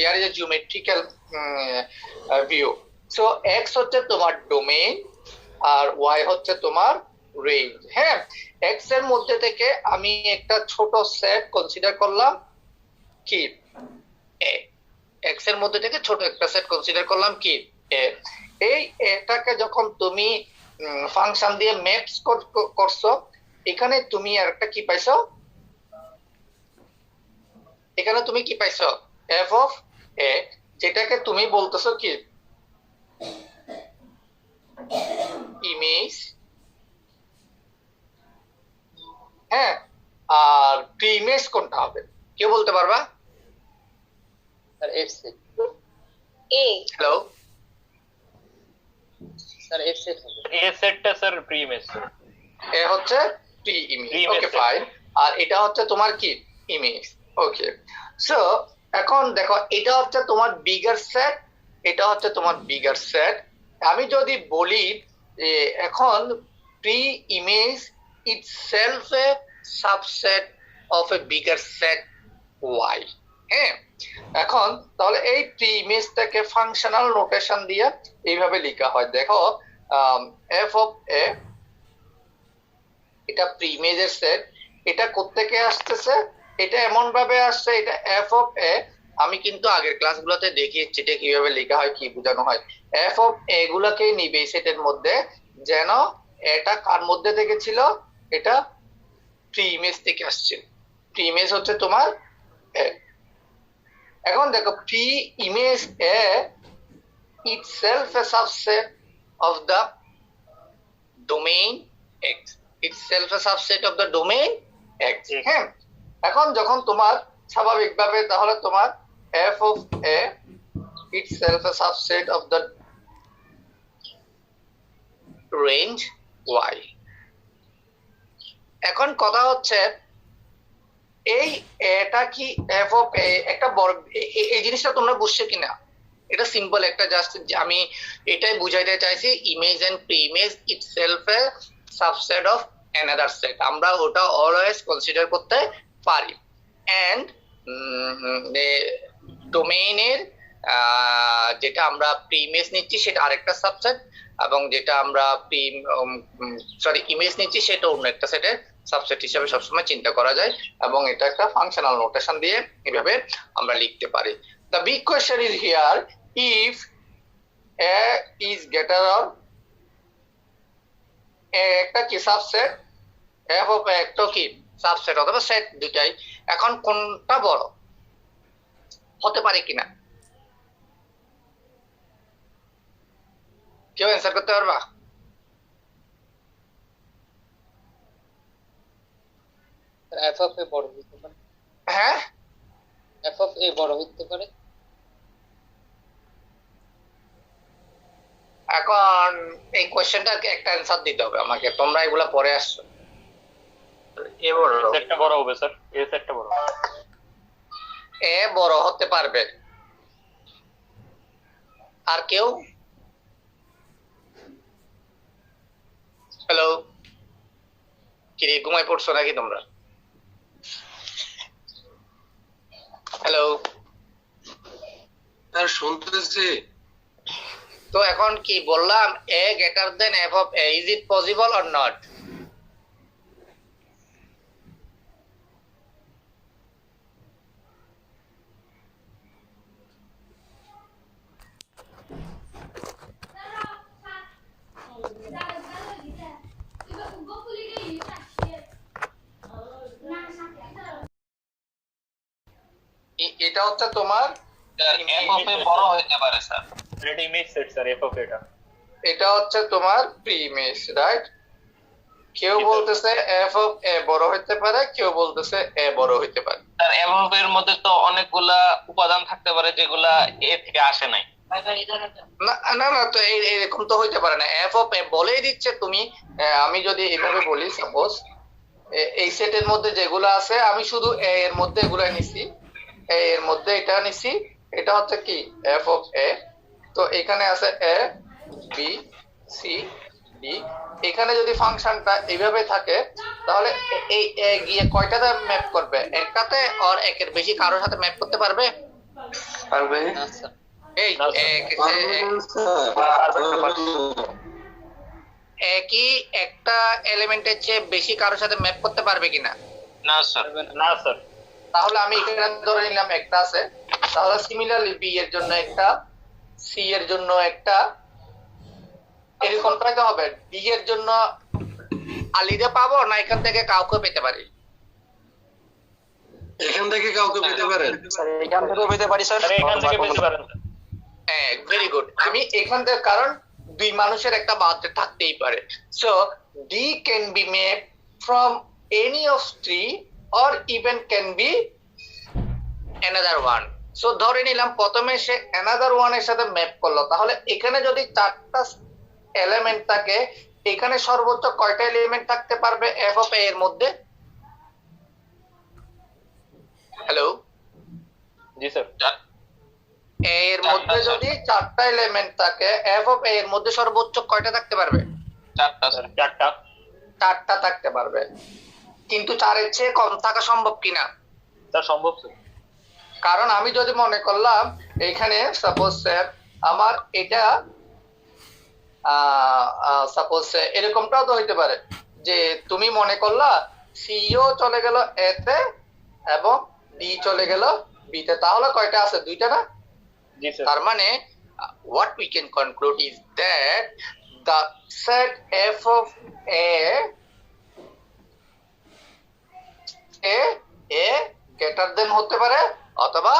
here is a geometrical view. So x হচ্ছে তোমার ডোমেইন আর y হচ্ছে তোমার range. হ্যাঁ, x এর মধ্যে থেকে আমি একটা ছোট সেট কনসিডার করলাম কি a, x এর মধ্যে থেকে ছোট একটা সেট কনসিডার করলাম কি a। এই এটাকে যখন তুমি ফাংশন দিয়ে ম্যাপস করছো, এখানে তুমি আরেকটা কি পাইছো, এখানে তুমি কি পাইছো, এফ অফ এ, যেটাকে তুমি বলতেছো কি ইমেজ। হ্যাঁ, আর প্রি ইমেজ কোনটা হবে কেউ বলতে পারবা? এফ সেট এ। হ্যালো স্যার, এফ সেট হবে, এ সেটটা স্যার প্রি ইমেজ, এ হচ্ছে প্রি ইমেজ। ওকে ফাইন, আর এটা হচ্ছে তোমার কি ইমেজ। ওকে, সো এখন দেখো এটা হচ্ছে তোমার বিগার সেট, এটা হচ্ছে তোমার বিগার সেট। আমি যদি বলি এখন pre image itself a subset of a bigger set y. হ্যাঁ, এখন তাহলে এই প্রি ইমেজটাকে ফাংশনাল নোটেশন দিয়ে এইভাবে লেখা হয়। দেখো f of a, এটা প্রি ইমেজের সেট, এটা কোত্থেকে আসতেছে, এটা এমন ভাবে আসছে, এটা f of a, আমি কিন্তু আগের ক্লাসগুলোতে দেখিয়েছি এটা কিভাবে লেখা হয়, কি বোঝানো হয়। f of a গুলোকে নিবে সেটের মধ্যে, যেন এটা কার মধ্যে থেকে ছিল, এটা প্রি ইমেজ থেকে আসছে। প্রি ইমেজ হচ্ছে তোমার a। এখন দেখো pre image a itself a subset of the domain X. Itself a subset of the domain X. হ্যাঁ, এখন যখন তোমার স্বাভাবিকভাবে তাহলে তোমার f of a itself a subset of the range y. এখন কথা হচ্ছে এই এটা কি f of a একটা বড় এই জিনিসটা তোমরা বুঝছো কিনা? এটা সিম্পল একটা জাস্ট আমি এটাই বুঝাইতে চাইছি image and preimage itself a subset of another set, আমরা ওটা অলওয়েজ কনসিডার করতে পারি। এন্ড ডোমেইনের যেটা আমরা প্রি-ইমেজ নিচ্ছি সেটা আরেকটা সাবসেট, এবং যেটা আমরা ইমেজ নিচ্ছি সেটা অন্য একটা সেটের সাবসেট হিসেবে সবসময় চিন্তা করা যায়, এবং এটা একটা ফাংশনাল নোটেশন দিয়ে এভাবে আমরা লিখতে পারি। The big question is here, if A is greater or A একটা কি সাবসেট, f of A একটা কি সাবসেট অথবা সেট দুটাই, এখন কোনটা বড় হতে পারে কিনা কেউ অ্যান্সার করতে পারবা? f of a বড় হতে পারে, হ্যাঁ, f of a বড় হতে পারে। এখন এই কোশ্চেনটার একটা অ্যান্সার দিতে হবে আমাকে, তোমরা এগুলা পরে আসছো। এ বড় সেটটা বড় হবে স্যার, এ সেটটা বড় হবে। এ বড় হতে পারবে, আর কেউ? হ্যালো, কি রে, ঘুমাই পড়ছো নাকি তোমরা? হ্যালো, আর শুনতেছি। তো এখন কি বললাম, a greater than f of a, is it possible or not? এটা হচ্ছে তোমার f of a বড় হতে পারে স্যার। এটা image set sir, f of এটা। এটা হচ্ছে তোমার প্রি-ইমেজ, রাইট? কেউ বলতেছে f of a বড় হতে পারে, কেউ বলতেছে a বড় হতে পারে। স্যার f of a এর মধ্যে তো অনেকগুলা উপাদান থাকতে পারে যেগুলা a থেকে আসে নাই। না না না, তো এরকম তো হইতে পারে না। f of a বলেই দিচ্ছে তুমি, আমি যদি এভাবে বলি, সাপোজ এই সেটের মধ্যে যেগুলো আছে আমি শুধু a এর মধ্যে এগুলো নিছি, a এর মধ্যে এটা নিছি, এটা হচ্ছে কি f of a। তো এখানে আছে a b c d, এখানে যদি ফাংশনটা এইভাবে থাকে তাহলে এই a গিয়ে কয়টাতে ম্যাপ করবে? একটাতে, আর একের বেশি কারোর সাথে ম্যাপ করতে পারবে? পারবে? এই একই একটা এলিমেন্টের চেয়ে বেশি কারোর সাথে ম্যাপ করতে পারবে কিনা? না স্যার। না স্যার। তাহলে আমি এখানে ধরে নিলাম একটা আছে, তাহলে সিমিলারলি বি এর জন্য একটা, সি এর জন্য একটা, এরকম তো হবে। ডি এর জন্য আলিদা পাবো না এখান থেকে কাউকে পেতে পারি? এখান থেকে কাউকে পেতে পারেন? এখান থেকে পেতে পারি স্যার, স্যার এখান থেকে পেতে পারেন স্যার। হ্যাঁ, ভেরি গুড। আমি এখান থেকে, কারণ দুই মানুষের একটা বাউন্ডারি থাকতেই পারে। So D can be made from any of three or even can be another one. So ধরে নিলাম প্রথমে সে another one এর সাথে ম্যাপ করলো, তাহলে এখানে যদি চারটা এলিমেন্ট থাকে, এখানে সর্বোচ্চ কয়টা এলিমেন্ট থাকতে পারবে f of a এর মধ্যে? Hello, G sir. a এর মধ্যে যদি চারটা এলিমেন্ট থাকে, f of a এর মধ্যে সর্বোচ্চ কয়টা থাকতে পারবে? চারটা স্যার। চারটা থাকতে পারবে, কিন্তু চারের চেয়ে কম থাকা সম্ভব কিনা? স্যার সম্ভব স্যার। কারণ আমি যদি মনে করলাম এখানে সাপোজ স্যার আমার এটা সাপোজ এরকমটাও তো হইতে পারে যে তুমি মনে করলা সিও চলে গেল এ তে এবং ডি চলে গেল বি তে, তাহলে কয়টা আছে? দুইটা না? জি স্যার। তার মানে what we can conclude is that the set f of a greater than হতে পারে অথবা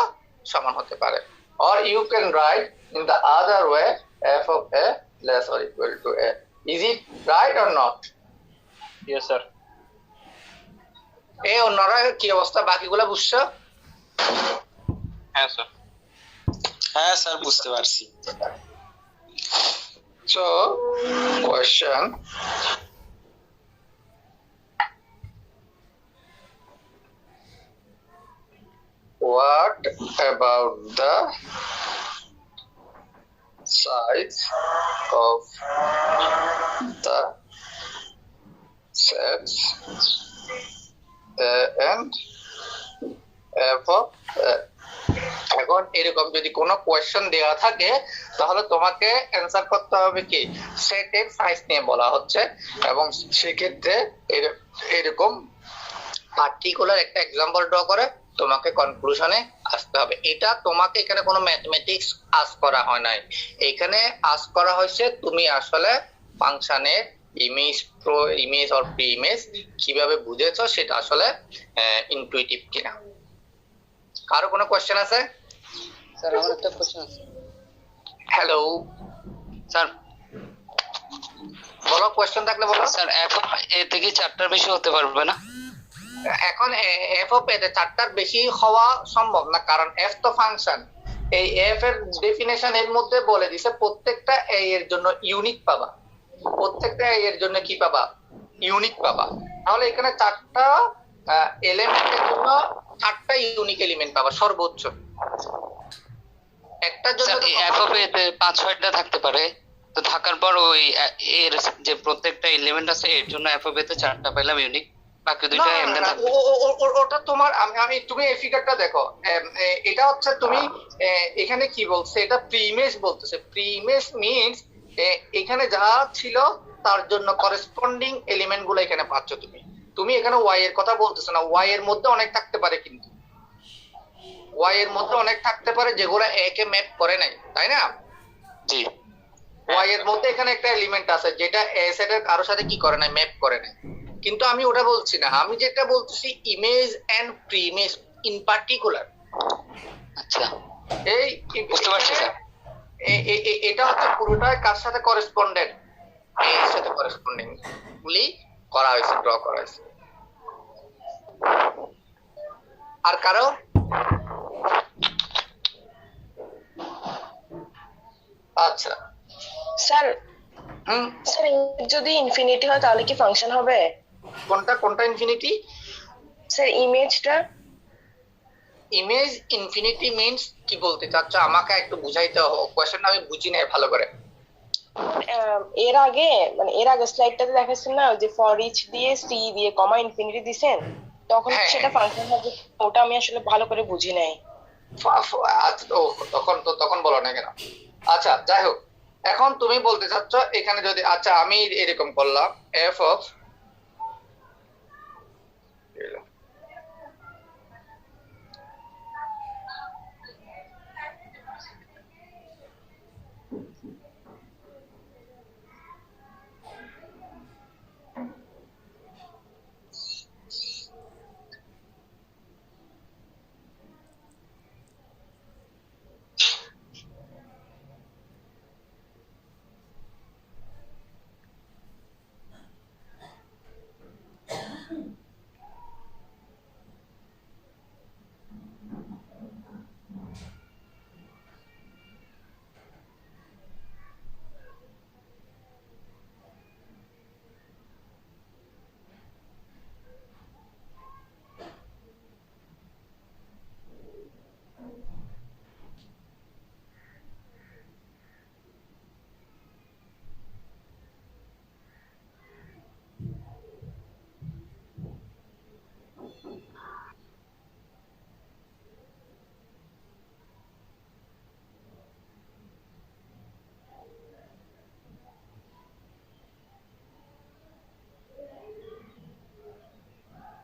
সমান হতে পারে, or you can write in the other way f of a less or equal to a. Is it right or not? Yes, sir. এই অন্যরা কি অবস্থা, বাকিগুলো বুঝছো? হ্যাঁ স্যার। হ্যাঁ স্যার, বুঝতে পারছি। So, question. What about the size of the sets A and f of A? এখন এরকম যদি কোনো কোয়েশ্চেন দেওয়া থাকে তাহলে তোমাকে অ্যান্সার করতে হবে কি সেটের সাইজ নিয়ে বলা হচ্ছে, এবং সেক্ষেত্রে এরকম পার্টিকুলার একটা এক্সাম্পল ড্র করে তোমাকে কনক্লুশনে আসতে হবে। এটা তোমাকে এখানে কোনো ম্যাথমেটিক্স আস করা হয় নাই, এখানে আস করা হয়েছে তুমি আসলে ফাংশনের ইমেজ অর প্রি ইমেজ কিভাবে বুঝেছো সেটা আসলে ইনটুইটিভ কিনা। কারো কোনো কোয়েশ্চেন আছে? স্যার আমার একটা কোশ্চেন আছে। হ্যালো স্যার বলো, কোয়েশ্চেন থাকলে বলো। স্যার এখন এ থেকে 4টার বেশি হতে পারবে না? এখন এফ অফ এতে 4টার বেশি হওয়া সম্ভব না, কারণ এফ তো ফাংশন। এই এফ এর ডেফিনেশন এর মধ্যে বলে দিছে প্রত্যেকটা এ এর জন্য ইউনিক পাবা, প্রত্যেকটা এ এর জন্য কি পাবা, ইউনিক পাবা। তাহলে এখানে 4টা এলিমেন্টের জন্য 4টা ইউনিক এলিমেন্ট পাবা সর্বোচ্চ। একটার জন্য স্যার এফ অফ এতে 5-6টা থাকতে পারে, তো থাকার পর ওই এর যে প্রত্যেকটা এলিমেন্ট আছে এর জন্য এফ অফ এতে 4টা পেলাম ইউনিক, বাকি দুইটা এমনি থাকবে। ওটা তোমার আমি তুমি এই ফিগারটা দেখো, এটা হচ্ছে তুমি এখানে কি বলছে, এটা প্রি ইমেজ বলতেছে। প্রি ইমেজ মিন্স এখানে যা ছিল তার জন্য করেসপন্ডিং এলিমেন্ট গুলো এখানে পাচ্ছ তুমি। তুমি এখানে ওয়াই এর কথা বলতেছো না, ওয়াই এর মধ্যে অনেক থাকতে পারে, কিন্তু ওয়াই এর মধ্যে অনেক থাকতে পারে যেগুলো এ কে ম্যাপ করে নাই, তাই না? জি। ওয়াই এর মধ্যে এখানে একটা এলিমেন্ট আছে যেটা এ সেটের কারোর সাথে কি করে নাই, ম্যাপ করে নাই। কিন্তু আমি ওটা বলছি না, আমি যেটা বলতেছি image and pre image in particular. আচ্ছা এই বুঝতে পারছি স্যার। এটা হচ্ছে পুরোটাই কার সাথে করেসপন্ডেন্ট, এর সাথে করেসপন্ডিং গুলি করা হয়েছে, ড্র করা হয়েছে। আর কারো? আচ্ছা স্যার হুম, স্যার যদি ইনফিনিটি হয় তাহলে কি ফাংশন হবে? কোনটা ইনফিনিটি? স্যার ইমেজটা। ইমেজ ইনফিনিটি মিন্স কি বলতে চাচ্ছ আমাকে একটু বুঝাইতে হবে, কোশ্চেনটা আমি বুঝি নাই ভালো করে। এর আগে স্লাইডটাতে দেখাচ্ছেন না যে ফর ইচ দিয়ে সি দিয়ে কমা ইনফিনিটি দিবেন, তখন হ্যাঁ, সেটা ফাংশন হবে, ওটা আমি আসলে ভালো করে বুঝি নাই। তখন বলো না কেন? আচ্ছা যাই হোক, এখন তুমি বলতে চাচ্ছ এখানে যদি, আচ্ছা আমি এরকম করলাম এফ অফ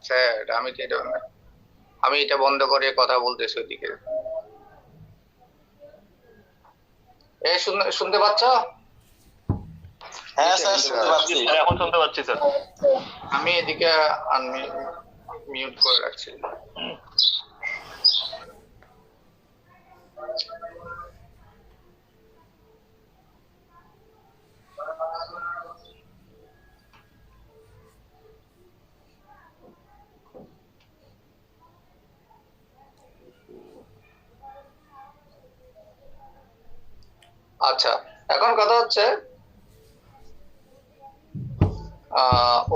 স্যার আমি এটা বন্ধ করে কথা বলতেছি ওইদিকে। শুনতে পাচ্ছ? হ্যাঁ স্যার, শুনতে পাচ্ছি। এখন শুনতে পাচ্ছি স্যার। আমি এদিকে মিউট করে রাখছি। আচ্ছা, এখন কথা হচ্ছে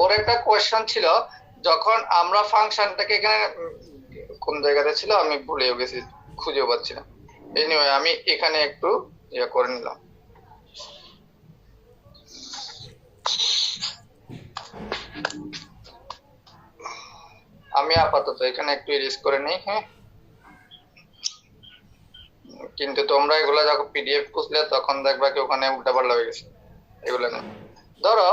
ওর একটা কোয়েশ্চেন ছিল, যখন আমরা ফাংশনটাকে এখানে কোন জায়গাতে ছিল আমি ভুলেও গেছি, খুঁজেও পাচ্ছি না। এনিওয়ে আমি এখানে একটু ইয়ে করে নিলাম। আমি আপাতত এখানে একটু ইরেজ করে নিই, হ্যাঁ। কিন্তু তোমরা এগুলা যখন পিডিএফ খুঁজলে তখন দেখবা কি ওখানে উল্টাপাল্টা হয়ে গেছে, এগুলো না। ধরো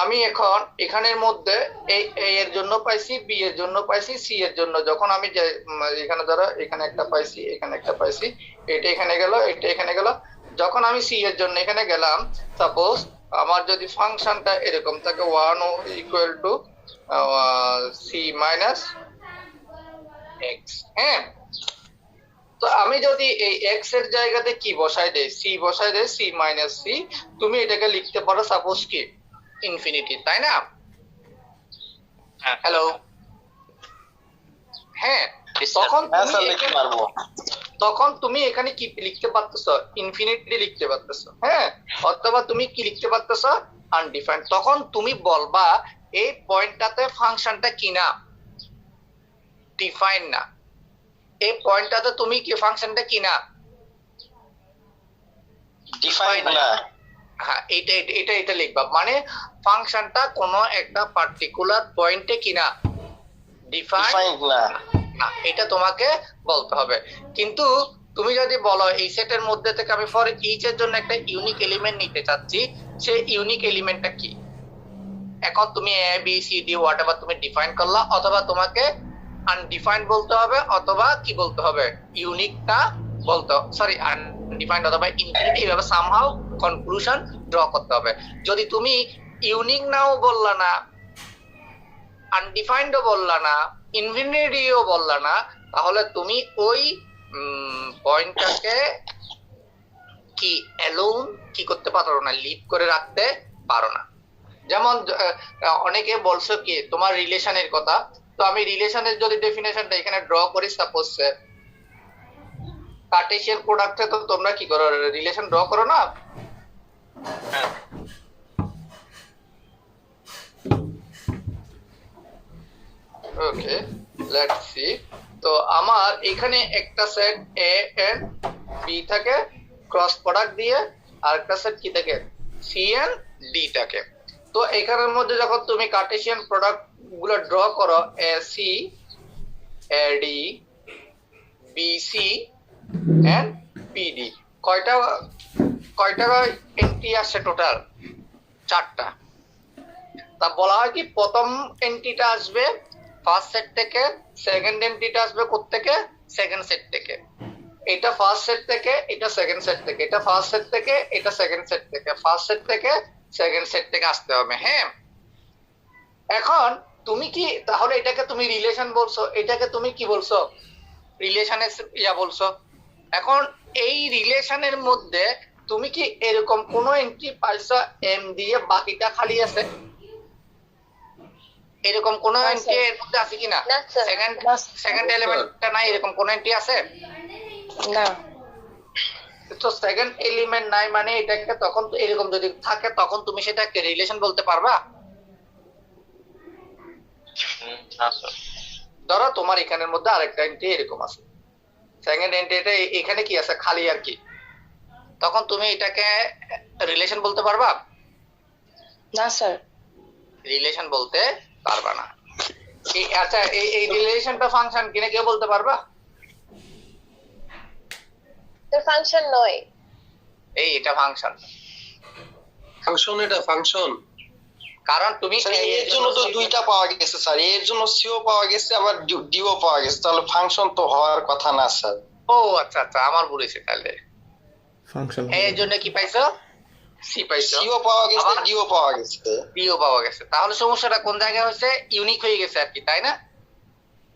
আমি এখন এখানের মধ্যে এই এ এর জন্য পাইছি, বি এর জন্য পাইছি, সি এর জন্য, যখন আমি এখানে ধরো এখানে একটা পাইছি, এখানে একটা পাইছি, এটা এখানে গেল, এটা এখানে গেল, যখন আমি সি এর জন্য এখানে গেলাম, সাপোজ আমার যদি ফাংশনটা এরকম থাকে 1 equal to C minus X, হ্যাঁ। তো আমি যদি এই এক্স এর জায়গাতে কি বসাই দেই, সি বসাই দেই, সি মাইনাস সি, তুমি এটাকে লিখতে পারো সাপোজ কি ইনফিনিটি, তাই না? হ্যালো, হ্যাঁ। তখন তুমি এখানে কি লিখতে পারতেছো, ইনফিনিটি লিখতে পারতেছো, হ্যাঁ। অথবা তুমি কি লিখতে পারতেছো, আনডিফাইন্ড। তখন তুমি বলবা এই পয়েন্টটাতে ফাংশনটা কি না, ডিফাইন না। এই পয়েন্টটাতে তুমি কি ফাংশনটা কি না, ডিফাইন না। হ্যাঁ, এটা লিখবা, মানে ফাংশনটা কোনো একটা পার্টিকুলার পয়েন্টে কিনা ডিফাইন না, এটা তোমাকে বলতে হবে। কিন্তু তুমি যদি বলো এই সেটের মধ্যে থেকে আমি ফর ইচ এর জন্য একটা ইউনিক এলিমেন্ট নিতে চাচ্ছি, সেই ইউনিক এলিমেন্টটা কি, এখন তুমি A B C D whatever তুমি ডিফাইন করলা, অথবা তোমাকে আনডিফাইন্ড বলতে হবে, অথবা কি বলতে হবে, ইউনিকটা বলতে, সরি আনডিফাইন্ড অথবা ইনফিনিটি, এভাবে সামহাউ কনক্লুশন ড্র করতে হবে। যদি তুমি ইউনিক নাও বললা না, আনডিফাইন্ডও বললা না, ইনফিনিটিও বললা না, তাহলে তুমি ওই পয়েন্টটাকে কি অ্যালোন কি করতে পারো না, লিভ করে রাখতে পারো না। যেমন অনেকে বলছো কি তোমার রিলেশনের কথা, তো আমি রিলেশনের যদি ডেফিনেশনটা এখানে ড্র করি, সাপোজ কার্টেসিয়ান প্রোডাক্টে তো তোমরা কি করো, রিলেশন ড্র করো না? ওকে, লেটস সি। তো আমার এখানে একটা সেট এ এন্ড বি থাকে ক্রস প্রোডাক্ট দিয়ে, আর একটা সেট কি থাকে, সি এন্ড ডি থাকে। তো এখানের মধ্যে যখন তুমি কার্টেসিয়ান প্রোডাক্ট গুলো ড্র করো, A C, A D, B C and P D, কয়টা এন্ট্রি আসে টোটাল? 4টা। তা বলা হয় কি প্রথম এন্ট্রিটা আসবে ফার্স্ট সেট থেকে, সেকেন্ড এন্ট্রিটা আসবে কোত্থেকে, সেকেন্ড সেট থেকে, এটা ফার্স্ট সেট থেকে, এটা সেকেন্ড সেট থেকে, এটা ফার্স্ট সেট থেকে, এটা সেকেন্ড সেট থেকে, ফার্স্ট সেট থেকে সেকেন্ড সেট থেকে আসতে হবে, হ্যাঁ। এখন তুমি কি তাহলে এটাকে তুমি রিলেশন বলছো, এটাকে তুমি কি বলছো, রিলেশনের ইয়া বলছো। এখন এই রিলেশনের মধ্যে তুমি কি এরকম কোন এন্ট্রি পাইছো এম দিয়ে বাকিটা খালি আছে, এরকম কোন এন্ট্রি এর মধ্যে আছে কিনা, সেকেন্ড এলিমেন্টটা নাই, এরকম কোন এন্ট্রি আছে না? তো সেকেন্ড এলিমেন্ট নাই মানে এটাকে তখন এরকম যদি থাকে তখন তুমি সেটাকে রিলেশন বলতে পারবা? ধরো তোমার এখানের মধ্যে আরেকটা এন্ট্রি এরকম আছে, সেকেন্ড এন্ট্রিটা এখানে কি আছে, খালি আর কি, তখন তুমি এটাকে রিলেশন বলতে পারবা? না স্যার, রিলেশন বলতে পারবা না। আচ্ছা, এই রিলেশনটা ফাংশন কিনা কেউ বলতে পারবা? ফাংশন নয়, এটা ফাংশন। ফাংশন, এটা ফাংশন। কারণ তুমি এর জন্য তো দুইটা পাওয়া গেছে স্যার, এর জন্য সিও পাওয়া গেছে, আবার ডিও পাওয়া গেছে, তাহলে ফাংশন তো হওয়ার কথা না স্যার। ও আচ্ছা আচ্ছা, আমার ভুল হয়েছে। তাহলে ফাংশন এর জন্য কি পাইছো, সি পাইছো, সিও পাওয়া গেছে, ডিও পাওয়া গেছে, ডিও পাওয়া গেছে। তাহলে সমস্যাটা কোন জায়গায় হচ্ছে, ইউনিক হয়ে গেছে আর কি, তাই না?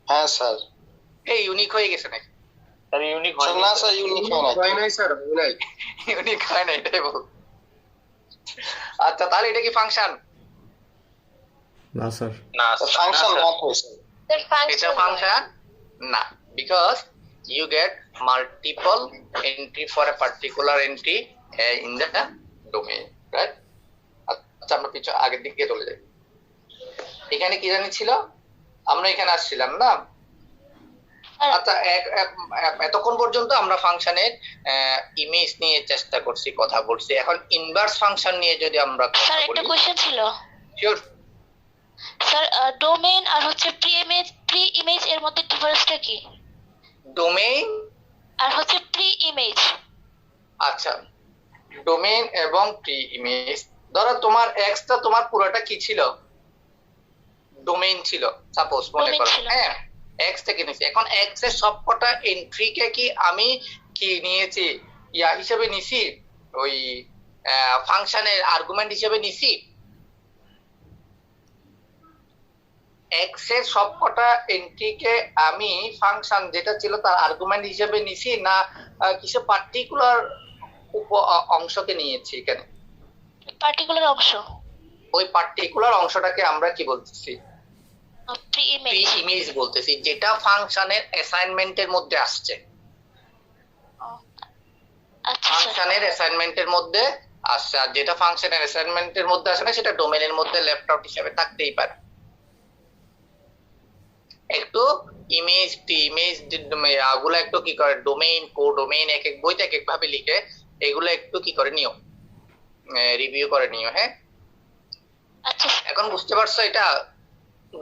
হ্যাঁ স্যার। এই ইউনিক হয়ে গেছে নাকি? স্যার ইউনিক না স্যার, ইউনিক হয় নাই স্যার, হয় নাই। ইউনিক হয় না, এটাই বল। আচ্ছা, তাহলে এটা কি ফাংশন? না স্যার, না ফাংশন নট হইছে, এটা ফাংশন না, because you get multiple entry for a particular entry in the domain, right? আচ্ছা আমরা আগের দিকে চলে যাই। এখানে কি জানি ছিল, আমরা এখানে আসছিলাম না? আচ্ছা এতক্ষণ পর্যন্ত আমরা ফাংশনের ইমেজ নিয়ে চেষ্টা করছি, কথা বলছি। এখন ইনভার্স ফাংশন নিয়ে যদি আমরা কথা স্যার একটা বলি। কোশ্চেন ছিল শিওর স্যার, ডোমেইন আর হচ্ছে প্রি ইমেজ এর মধ্যে ডিফারেন্সটা কি? ডোমেইন আর হচ্ছে প্রি ইমেজ। আচ্ছা, ডোমেইন এবং প্রি ইমেজ, ধরো তোমার এক্সটা তোমার পুরোটা কি ছিল? ডোমেইন ছিল, সাপোজ মনে Domain করো। ছিল। হ্যাঁ, এক্স থেকে নিয়েছি। এখন এক্স এর সবকটা এন্ট্রিকে কি আমি কি নিয়েছি, ইয়া হিসেবে নিছি, ওই ফাংশনের আর্গুমেন্ট হিসেবে নিছি? এক্স এর সবকটা এন্ট্রিকে আমি ফাংশন যেটা ছিল তার আর্গুমেন্ট হিসেবে নিছি, না কিছু পার্টিকুলার অংশকে নিয়েছি? এখানে পার্টিকুলার অংশ, ওই পার্টিকুলার অংশটাকে আমরা কি বলতেছি? Pre pre image. ইমেজ বলতেছি, যেটা ফাংশনের অ্যাসাইনমেন্টের মধ্যে আসছে। আচ্ছা স্যার, ফাংশনের অ্যাসাইনমেন্টের মধ্যে আসছে, আর যেটা ফাংশনের অ্যাসাইনমেন্টের মধ্যে আসে না সেটা ডোমেইনের মধ্যে লেফট আউট হিসেবে থাকতেই পারে। একটু ইমেজ ইমেজ এগুলো একটু কি করে, ডোমেইন কো ডোমেইন এক এক বইতে এক এক ভাবে লিখে, এগুলো একটু কি করে নিও, রিভিউ করে নিও। হ্যাঁ, আচ্ছা এখন বুঝতে পারছো? এটা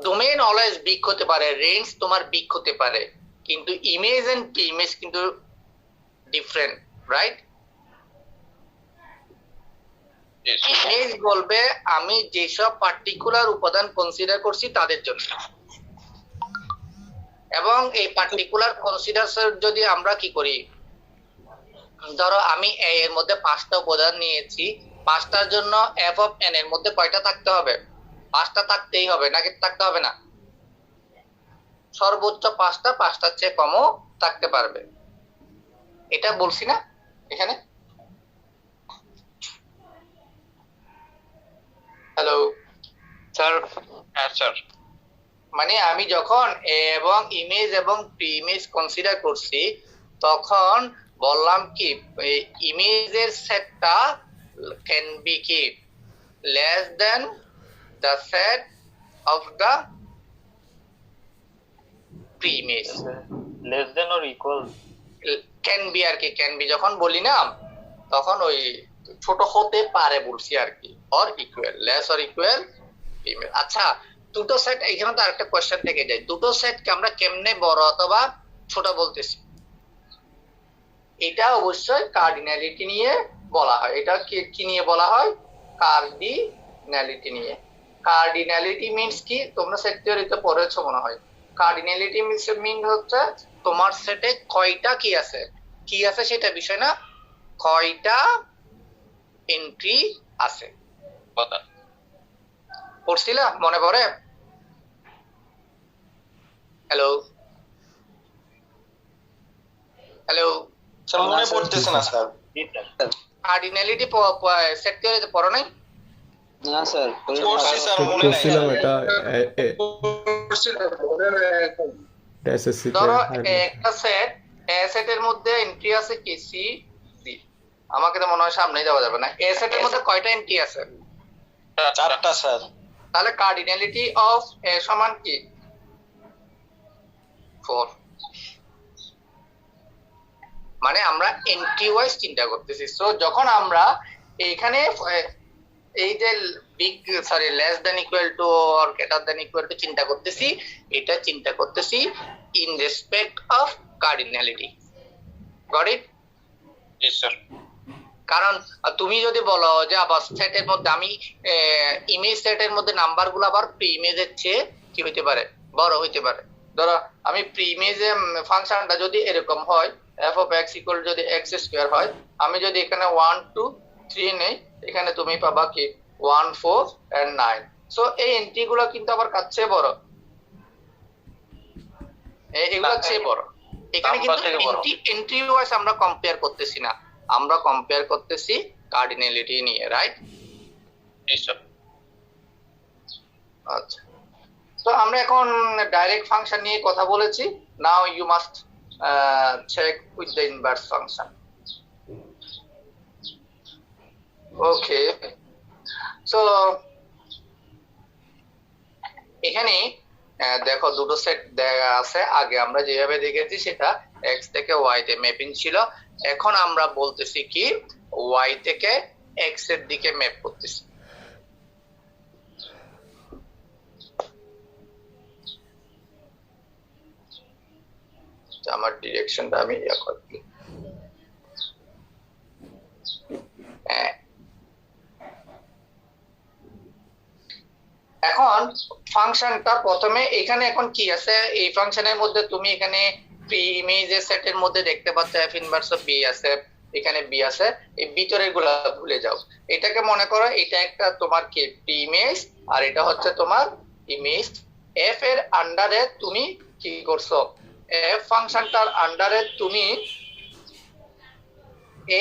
ডোমেইন অলওয়েজ বিগ হতে পারে, রেঞ্জ তোমার বিগ হতে পারে, কিন্তু ইমেজ এন্ড প্রি ইমেজ কিন্তু ডিফারেন্ট, রাইট? ইমেজ বলবে আমি যেসব পার্টিকুলার উপাদান কনসিডার করছি তাদের জন্য, এবং এই পার্টিকুলার কনসিডারেশন যদি আমরা কি করি, ধরো আমি এ এর মধ্যে 5টা উপাদান নিয়েছি, 5টার জন্য এফ অফ এন এর মধ্যে কয়টা থাকতে হবে? 5টা থাকতেই হবে, নাকি থাকতে হবে না? সর্বোচ্চ 5টা, 5টার চেয়ে কমও থাকতে পারবে, এটা বলছি না এখানে? Hello sir. হ্যাঁ স্যার। মানে আমি যখন এবং ইমেজ এবং প্রি ইমেজ কনসিডার করছি, তখন বললাম কি ইমেজের সেটটা ক্যান বি কি less than the set of the preimage. Less than or equal. Can be আর কি, ক্যান বি যখন বলি না তখন ওই ছোট হতে পারে বলছি আর কি, or equal, less or equal image. আচ্ছা, দুটো সেট, এখানে তো আরেকটা কোশ্চেন থেকে যায়, দুটো সেটকে আমরা কেমনে বড় অথবা ছোট বলতেছি? এটা অবশ্যই কার্ডিনালিটি নিয়ে বলা হয়। এটা কি নিয়ে বলা হয়? কার্ডিনালিটি নিয়ে। কার্ডিনালিটি মিন্স কি? তোমরা সেট থিওরিতে পড়েছো মনে হয়। কার্ডিনালিটি মিন হচ্ছে তোমার সেটে কয়টা কি আছে, কি আছে সেটা বিষয় না, কয়টা এন্ট্রি আছে। পড়ছিলা? মনে পড়ে? হ্যালো হ্যালো, স্যার মনে পড়তেছে না স্যার। কার্ডিনালিটি সেট থিওরিতে পড়ো নাই? না স্যার, পড়ছি স্যার, মনে নাই। করছিলাম এটা মনে নাই এখন। এসএসসি তে। ধরো একটা সেট, এ সেটের মধ্যে এন্ট্রি আছে কি? C D. আমাকে তো মনে হয় সামনে যাওয়া যাবে না। এ সেটের মধ্যে কয়টা এন্ট্রি আছে? 4টা স্যার। তাহলে কার্ডিনালিটি অফ এ সমান কি? 4। মানে আমরা এন্ট্রি ওয়াইজ চিন্তা করতেছি। সো যখন আমরা এখানে এই যে less than equal to or greater than equal to চিন্তা করতেছি, এটা চিন্তা করতেছি in respect of cardinality. Got it? G sir. কারণ তুমি যদি বলো যে আবার সেটের মধ্যে আমি ইমেজ সেটের মধ্যে নাম্বারগুলো আবার প্রি ইমেজের চেয়ে কি হইতে পারে? বড় হইতে পারে। ধরো আমি প্রি ইমেজে ফাংশনটা যদি এরকম হয়, f of x equal যদি x স্কয়ার হয়, আমি যদি এখানে 1 2 3 নেই, এখানে তুমি পাবা কি 1 4 and 9। সো এই এন্ট্রি গুলো কিন্তু আবার কার চেয়ে বড়? এগুলো চেয়ে বড়। এখানে কিন্তু এন্ট্রি ওয়াইজ আমরা কম্পেয়ার করতেছি না, আমরা কম্পেয়ার করতেছি কার্ডিনালিটি নিয়ে, রাইট? আচ্ছা, তো আমরা এখন ডাইরেক্ট ফাংশন নিয়ে কথা বলেছি। Now you must check with the inverse function. Okay, so এখানে দেখো দুটো সেট দেয়া আছে। আগে আমরা যেভাবে দেখেছি সেটা x থেকে y তে ম্যাপিং ছিল, এখন আমরা বলতেছি কি y থেকে x এর দিকে ম্যাপ করতেছি। আমার ডিরেকশনটা আমি ইয়া করছি। এখন ফাংশনটা প্রথমে এখানে এখন কি আছে, এই ফাংশনের মধ্যে তুমি এখানে প্রি ইমেজের সেটের মধ্যে দেখতে পাচ্ছ f ইনভার্স অফ b আছে, এখানে b আছে, এই ভিতরের গুলা ভুলে যাও। এটাকে মনে করো এটা একটা তোমার কি প্রি ইমেজ, আর এটা হচ্ছে তোমার ইমেজ। f এর আন্ডারে তুমি কি করছো, f ফাংশনটার আন্ডারে তুমি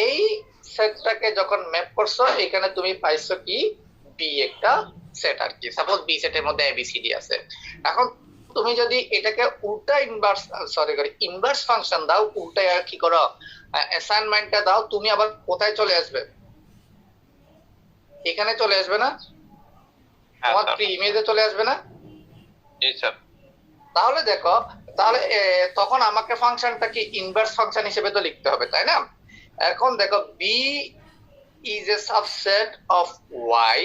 এই সেটটাকে যখন ম্যাপ করছো এখানে তুমি পাইছো কি b একটা সেট আর কি, সাপোজ b সেটের মধ্যে abcd আছে। এখন তুমি যদি এটাকে উল্টা ইনভার্স ফাংশন দাও, উল্টা কি করো অ্যাসাইনমেন্টটা দাও, তুমি আবার কোথায় চলে আসবে, এখানে চলে আসবে না, তোমার প্রি ইমেজে চলে আসবে না? জি স্যার। তাহলে দেখো, তাহলে তখন আমাকে ফাংশনটা কি ইনভার্স ফাংশন হিসেবে তো লিখতে হবে, তাই না? এখন দেখো b is a subset of y,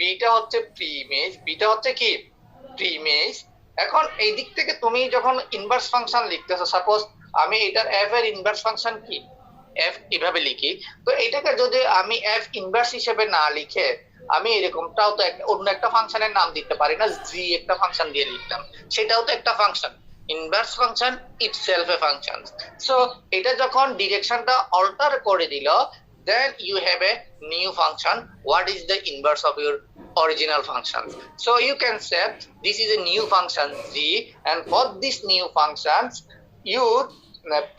beta হচ্ছে প্রি ইমেজ, বিটা হচ্ছে কি প্রি ইমেজ। এখন এই দিক থেকে তুমি যখন ইনভার্স ফাংশন লিখতেছো, সাপোজ আমি এটার f এর ইনভার্স ফাংশন কি f এভাবে লিখি, তো এটাকে যদি আমি f ইনভার্স হিসেবে না লিখে আমি এরকমটাও তো অন্য একটা ফাংশনের নাম দিতে পারি না, g একটা ফাংশন দিয়ে লিখলাম, সেটাও তো একটা ফাংশন, ইনভার্স ফাংশন ইটসেলফ এ ফাংশন। সো এটা যখন ডিরেকশনটা অল্টার করে দিল, then you have a new function. What is the inverse of your original function? So you can say this is a new function g, and for this new functions you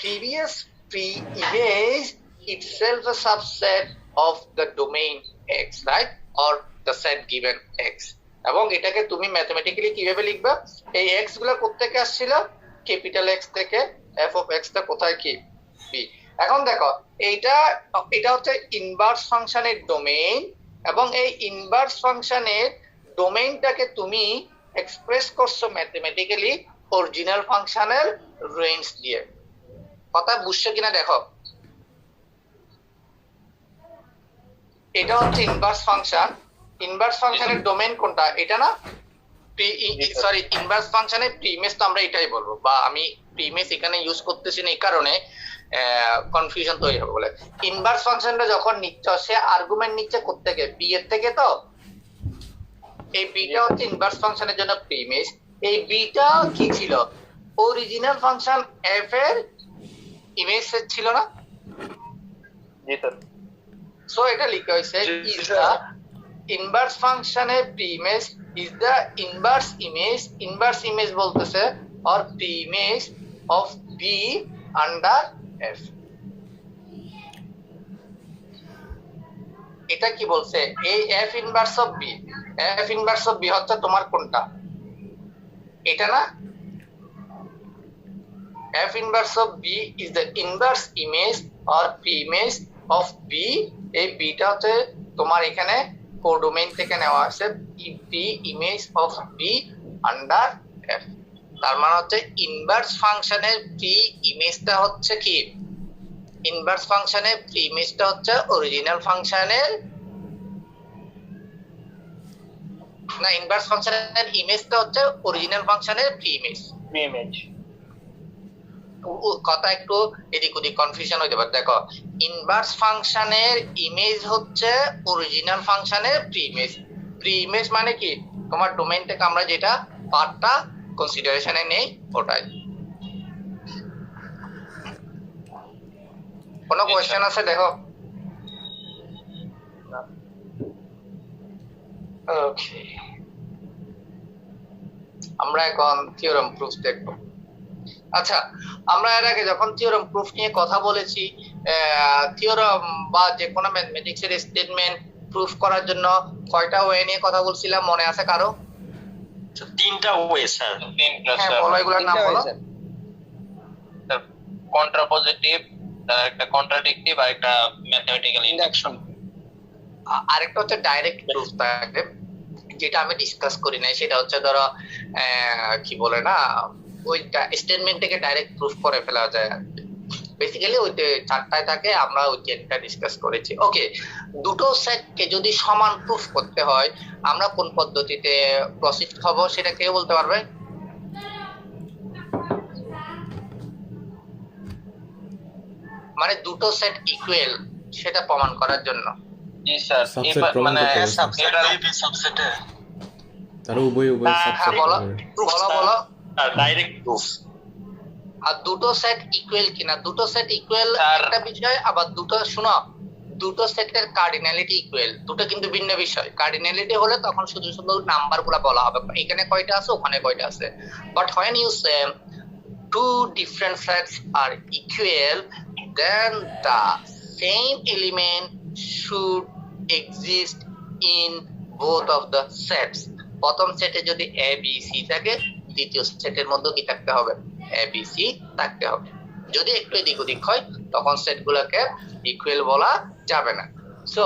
previous pre-image itself a subset of the domain x, right, or the set given x. এবং এটাকে তুমি mathematically কিভাবে লিখবে, এই x গুলো কোথা থেকে আসছিল, ক্যাপিটাল x থেকে, f of x টা কোথায় কি b। এখন দেখো এটা হচ্ছে ইনভার্স ফাংশনের ডোমেইন, এবং এই ইনভার্স ফাংশনের ডোমেইনটাকে তুমি এক্সপ্রেস করছো ম্যাথমেটিক্যালি অরিজিনাল ফাংশনের রেঞ্জ দিয়ে। কথা বুঝছো কিনা দেখো, এটা হচ্ছে ইনভার্স ফাংশন, ইনভার্স ফাংশনের ডোমেইন কোনটা, এটা না, ইনভার্স ফাংশনের প্রিমিস তো আমরা এটাই বলবো, বা আমি প্রিমিস এখানে ইউজ করতেছি না এই কারণে কনফিউশন তৈরি হবে বলে। ইনভার্স ফাংশনটা যখন নিচ্ছ, সে আর্গুমেন্ট নিচ্ছে কোত্থেকে, বি এর থেকে, তো এই বিটা হচ্ছে ইনভার্স ফাংশনের জন্য প্রিমিস। এই বিটা কি ছিল, অরিজিনাল ফাংশন এফ এর ইমেজ সেট ছিল না? জি স্যার। সো এটা লিখা হয়েছে ইজ দা ইনভার্স ফাংশনের premise is the inverse image বলতেছে or pre-image of b under f। এটা কি বলছে, এই f inverse of b, f inverse of b হচ্ছে তোমার কোনটা, এটা না? f inverse of b is the inverse image or pre-image of b। এই b টা হচ্ছে তোমার এখানে কোডোমেইন থেকে নেওয়া আছে, p image of b under f। তার মানে হচ্ছে ইনভার্স ফাংশনের প্রি ইমেজটা হচ্ছে কি, ইনভার্স ফাংশনের প্রি ইমেজটা হচ্ছে অরিজিনাল ফাংশনের, না, ইনভার্স ফাংশনের ইমেজটা হচ্ছে অরিজিনাল ফাংশনের প্রি ইমেজ। কথা একটু এদিক ওদিক কনফিউশন হইতে পারে। দেখো, ইনভার্স ফাংশনের ইমেজ হচ্ছে অরিজিনাল ফাংশনের প্রি ইমেজ। প্রি ইমেজ মানে কি, তোমার ডোমেইন থেকে আমরা যেটা পার্টটা কনসিডারেশনে নেই ওটাই। কোনো কোশ্চেন আছে দেখো? ওকে, আমরা এখন থিওরেম প্রুফ দেখব। আচ্ছা, আমরা এর আগে যখন থিওরেম প্রুফ নিয়ে কথা বলেছি, থিওরেম বা যে কোনো ম্যাথমেটিক্স এর স্টেটমেন্ট প্রুফ করার জন্য কয়টা ওয়ে নিয়ে কথা বলছিলাম, মনে আছে কারো? তিনটা ওয়ে স্যার। হ্যাঁ, বলো এগুলোর নাম বলো। কন্ট্রাপজিটিভ, একটা কন্ট্রাডিক্টিভ, আর একটা ম্যাথমেটিক্যাল ইন্ডাকশন। আরেকটা হচ্ছে ডাইরেক্ট প্রুফ থাকে, যেটা আমি ডিসকাস করি নাই। সেটা হচ্ছে ধরো কি বলে না, ওই স্টেটমেন্ট থেকে ডাইরেক্ট প্রুফ করে ফেলা যায়। বেসিক্যালি ওই চারটায় থাকে, আমরা ওই চেনটা ডিসকাস করেছি। ওকে, দুটো সেটকে যদি সমান প্রুফ করতে হয় আমরা কোন পদ্ধতিতে প্রসিড হব সেটা কেউ বলতে পারবে? মানে দুটো সেট ইকুয়াল সেটা প্রমাণ করার জন্য। জি স্যার, Subset প্রমাণ মানে করতে হবে। সাবসেট সাবসেটে তারা উভয় সাবসেট বলো করে। বলো। Direct proof. আর দুটো সেট ইকুয়াল কিনা, দুটো সেট ইকুয়াল একটা বিষয়, আবার দুটো শুনো, দুটো সেটের কার্ডিনালিটি ইকুয়াল, দুটো কিন্তু ভিন্ন বিষয়। কার্ডিনালিটি হলে তখন শুধু শুধু নাম্বার গুলা বলা হবে, এখানে কয়টা আছে ওখানে কয়টা আছে। But when you say two different sets are equal, then the same element should exist in both of the sets. প্রথম সেটে যদি এ বি সি থাকে, দ্বিতীয় সেটের মধ্যে কি থাকতে হবে? এ বি সি থাকতে হবে। যদি একটু এদিক ওদিক হয় তখন সেটগুলোকে ইকুয়াল বলা যাবে না। So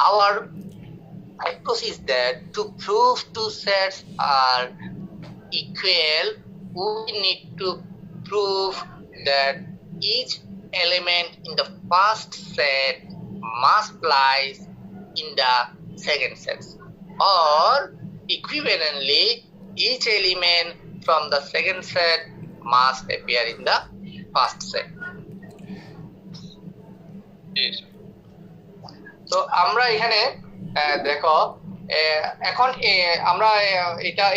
our approach is that to prove two sets are equal, we need to prove that each element in the first set multiplies in the second set, or equivalently each element from the second set must appear in the first set. তো আমরা এখানে দেখো এখন আমরা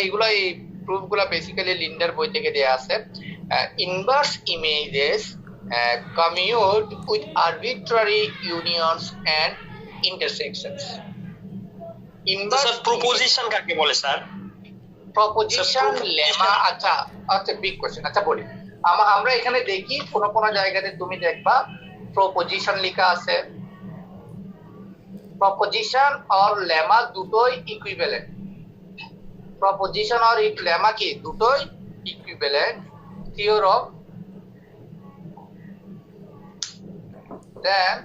এগুলা এই proof গুলা basically Linder বই থেকে দেয়া আছে। Inverse images commute with arbitrary unions and intersections. Sir proposition কাকে বলে স্যার? প্রপোজিশন লেমা, আচ্ছা বিগ কোশ্চেন। আচ্ছা বলি, আমরা এখানে দেখি কোন কোন জায়গাতে তুমি দেখবা প্রপোজিশন লেখা আছে। প্রপোজিশন আর লেমা দুটোই ইকুইভ্যালেন্ট। প্রপোজিশন আর লেমা কি দুটোই ইকুইভ্যালেন্ট। থিওরম দেন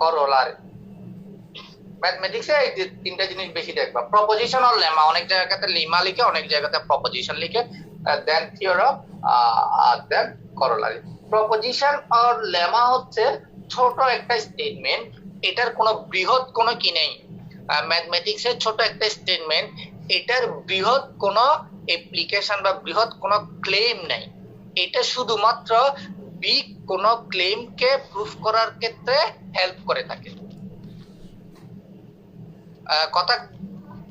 করোলারি। ম্যাথমেটিক্সে এই তিনটা জিনিস বেশি দেখবা, প্রপোজিশন আর লেমা। অনেক জায়গাতে লেমা লিখে, অনেক জায়গাতে প্রপোজিশন লিখে, দেন থিওরম আর দেন করোলারি। প্রপোজিশন আর লেমা হচ্ছে ছোট একটা স্টেটমেন্ট, এটার কোনো বৃহৎ কোনো কি নেই। ম্যাথমেটিক্সের ছোট একটা স্টেটমেন্ট, এটার বৃহৎ কোনো অ্যাপ্লিকেশন বা বৃহৎ কোনো ক্লেম নাই। এটা শুধুমাত্র বিগ কোনো ক্লেমকে প্রুফ করার ক্ষেত্রে হেল্প করে থাকে। কথা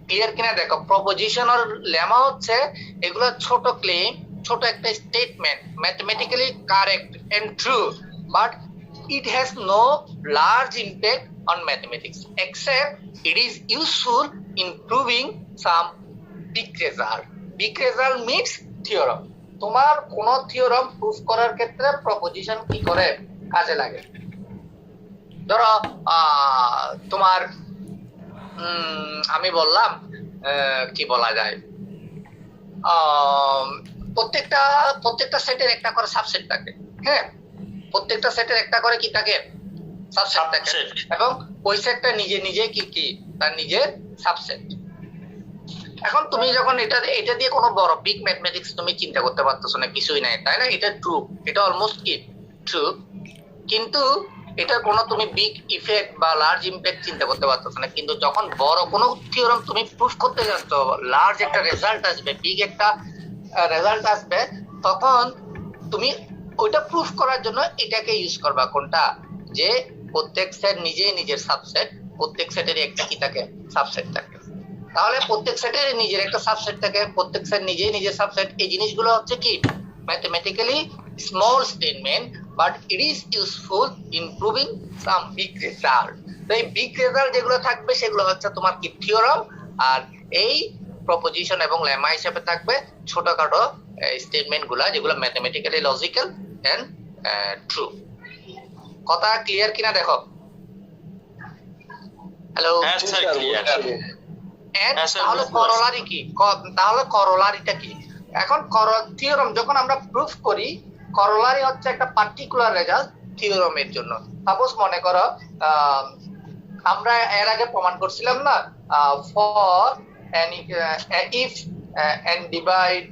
ক্লিয়ার কিনা দেখো, প্রপোজিশন আর লেমা হচ্ছে এগুলো ছোট ক্লেম, ছোট একটা statement, mathematically correct and true, but it has no large impact on mathematics except it is useful in proving some big result. Big result means theorem. তোমার কোন থিওরাম প্রুফ করার ক্ষেত্রে proposition কি করে কাজে লাগে। ধরো তোমার আমি বললাম কি বলা যায়, প্রত্যেকটা সেটের একটা করে সাবসেট থাকে। হ্যাঁ, প্রত্যেকটা সেটের একটা করে কি থাকে? সাবসেট থাকে, এবং ওই সেটটা নিজে নিজে কি তার নিজের সাবসেট। এখন তুমি যখন এটা দিয়ে কোনো বড় বিগ ম্যাথমেটিক্স তুমি চিন্তা করতে পারতেছো না, কিছুই নাই, তাই না? এটা ট্রু, এটা অলমোস্ট কি ট্রু, কিন্তু এটার কোনো তুমি বিগ ইফেক্ট বা লার্জ ইমপ্যাক্ট চিন্তা করতে পারতেছো না। কিন্তু যখন বড় কোনো থিওরাম তুমি প্রুফ করতে যাচ্ছ, লার্জ একটা রেজাল্ট আসবে, বিগ একটা রেজাল্ট আসবে, তখন তুমি ওইটা প্রুফ করার জন্য এটাকে ইউজ করবা। কোনটা? যে প্রত্যেক সেট নিজেই নিজের সাবসেট, প্রত্যেক সেটের একটা কি থাকে? সাবসেট থাকে। তাহলে প্রত্যেক সেটের নিজের একটা সাবসেট থাকে, প্রত্যেক সেট নিজেই নিজের সাবসেট। এই জিনিসগুলো হচ্ছে কি mathematically small statement, but it is useful in proving some big result. তো এই বিগ রেজাল্ট যেগুলো থাকবে সেগুলো হচ্ছে তোমার কি থিওরাম, আর এই প্রপোজিশন এবং লেমা হিসেবে থাকবে ছোটখাটো স্টেটমেন্ট গুলা, যেগুলো ম্যাথমেটিক্যালি লজিক্যাল এন্ড ট্রু। কথা ক্লিয়ার কিনা দেখো। হ্যালো, তাহলে করোলারি কি? তাহলে করোলারিটা কি? এখন থিওরাম যখন আমরা প্রুফ করি, করোলারি হচ্ছে একটা পার্টিকুলার রেজাল্ট থিওরামের জন্য। সাপোজ মনে করো আমরা এর আগে প্রমাণ করছিলাম না ফর ইফ এন্ড ডিভাইড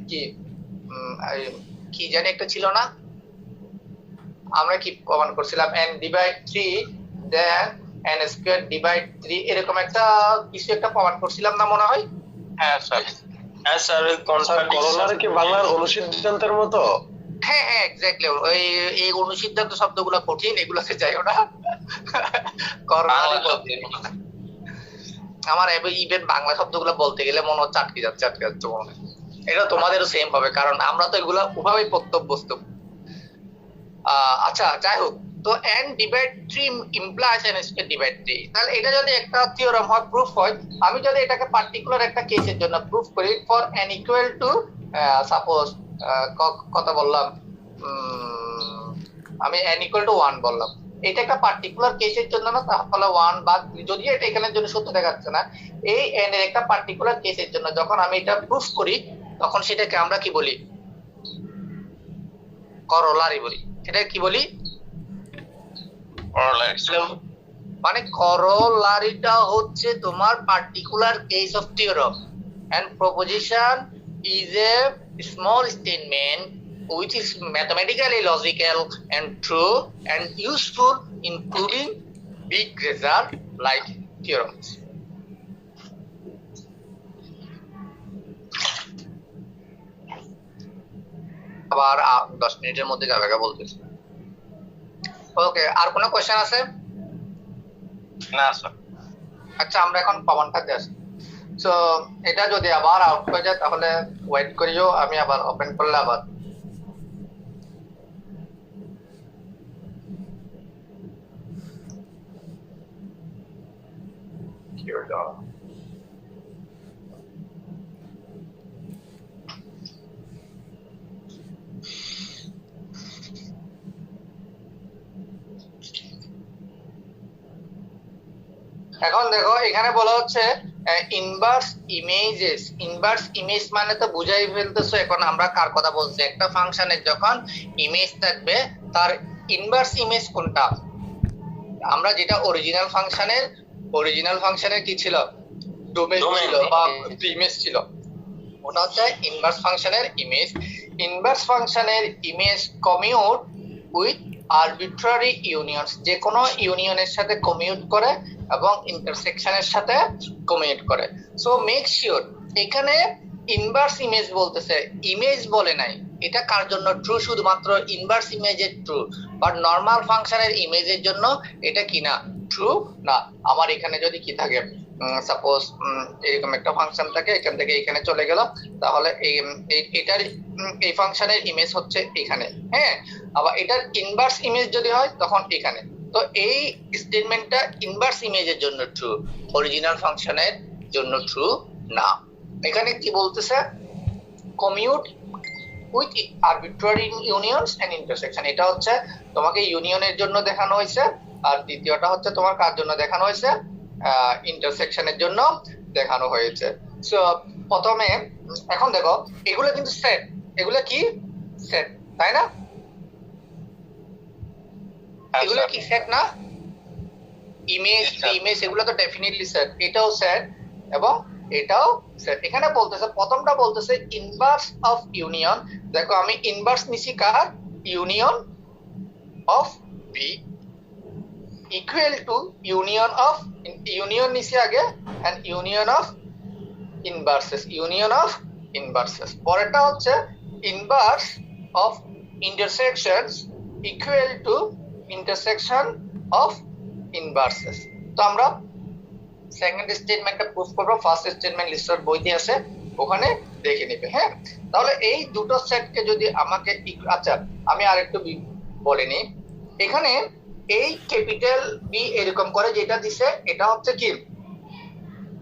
কি জানি একটা ছিল না, আমরা কি প্রমাণ করছিলাম and divide 3 then N square divide 3 এরকম একটা কিছু একটা প্রমাণ করছিলাম না মনে হয়? হ্যাঁ স্যার। হ্যাঁ স্যার, করোনার কি বাংলার অনুসিদ্ধান্তের মতো? হ্যাঁ হ্যাঁ এক্স্যাক্টলি, ওই এই অনুসিদ্ধান্ত শব্দগুলো কঠিন, এগুলোতে যাইও না। আমার ইভেন বাংলা শব্দগুলো বলতে গেলে মনে হচ্ছে আটকে যাচ্ছে মনে হয়। এটা তোমাদেরও সেম হবে, কারণ আমরা তো এগুলো উভয়ই প্রত্যবস্তু। আচ্ছা যাই হোক, তো n divide 3 implies n square divide 3, তাহলে এটা যদি একটা থিওরাম হয়, প্রুফ হয়, আমি যদি এটাকে পার্টিকুলার একটা কেসের জন্য প্রুফ করি for n equal to suppose কত বললাম, আমি n ইকুয়াল টু 1 বললাম, এটা একটা পার্টিকুলার কেসের জন্য না, তাহলে 1 বা যদি এটা এখানের জন্য সত্য দেখাচ্ছে না, এই n এর একটা পার্টিকুলার কেসের জন্য যখন আমি এটা প্রুফ করি তখন সেটাকে আমরা কি বলি? করোলারি বলি। এটা কি বলি? মানে করোলারিটা হচ্ছে তোমার particular case of theorem, and proposition is a small statement which is mathematically logical and true and useful in proving big result like theorems. আবার 10 মিনিটের মধ্যে যাবে বলতেছি। ওকে, আর কোনো কোশ্চেন আছে? না স্যার। আচ্ছা, আমরা এখন প্রমাণটাতে আসি। সো এটা যদি আবার আউট হয়ে যায় তাহলে ওয়েট করিও, আমি আবার ওপেন করলে আবার এখন দেখো এখানে বলা হচ্ছে ইনভার্স ইমেজেস। ইনভার্স ইমেজ মানে তো বুঝাই ফেলতেছো এখন আমরা কার কথা বলছি। একটা ফাংশনের যখন ইমেজ থাকবে তার ইনভার্স ইমেজ কোনটা? আমরা যেটা অরিজিনাল ফাংশনের কি ছিল? ডোমেন ছিল বা ইমেজ ছিল, ওটা হচ্ছে ইনভার্স ফাংশনের ইমেজ। ইনভার্স ফাংশনের image commute with arbitrary unions, যে কোনো ইউনিয়নের সাথে কমিউট করে এবং ইন্টারসেকশনের সাথে কমিউট করে। সো মেক শিওর, এখানে ইনভার্স ইমেজ বলতেছে, ইমেজ বলে নাই। এটা কার জন্য ট্রু? শুধুমাত্র ইনভার্স ইমেজের ট্রু, বাট নরমাল ফাংশনের ইমেজের জন্য এটা কি না? ট্রু না। আমার এখানে যদি কি থাকে, সাপোজ এরকম একটা ফাংশন থাকে, এখান থেকে এখানে চলে গেল, তাহলে এটার এই ফাংশনের ইমেজ হচ্ছে এখানে, হ্যাঁ। আবার এটার ইনভার্স ইমেজ যদি হয় তখন এখানে। তো এই স্টেটমেন্টটা ইনভার্স ইমেজের জন্য ট্রু, অরিজিনাল ফাংশনের জন্য ট্রু না। এখানে কি বলতেছে? Commute with arbitrary unions and intersection. এটা হচ্ছে তোমাকে ইউনিয়নের জন্য দেখানো হয়েছে, আর দ্বিতীয়টা হচ্ছে তোমার কার জন্য দেখানো হয়েছে? ইন্টারসেকশনের জন্য দেখানো হয়েছে। সো প্রথমে এখন দেখো এগুলো কিন্তু সেট, এগুলো কি সেট, তাই না? এগুলো কি সেট না? ইমেজ এগুলো তো ডেফিনেটলি সেট। এটাও সেট এবং এটাও সেট। এখানে বলতেছে, প্রথমটা বলতেছে ইনভার্স অফ ইউনিয়ন। দেখো আমি ইনভার্স নিছি কার? Union of B equal to union of, union নিছি আগে, এন্ড ইউনিয়ন অফ ইনভার্সেস। পরেরটা হচ্ছে inverse of intersections equal to intersection of inverses. তো আমরা সেকেন্ড স্টেটমেন্টটা প্রুফ করব, ফার্স্ট স্টেটমেন্ট লিস্টার বইতে আছে, ওখানে দেখে নেবে, হ্যাঁ। তাহলে এই দুটো সেটকে যদি আমাকে, আচ্ছা আমি আরেকটু বলিনি, এখানে এই ক্যাপিটাল বি এরকম করে যেটা দিছে, এটা হচ্ছে কি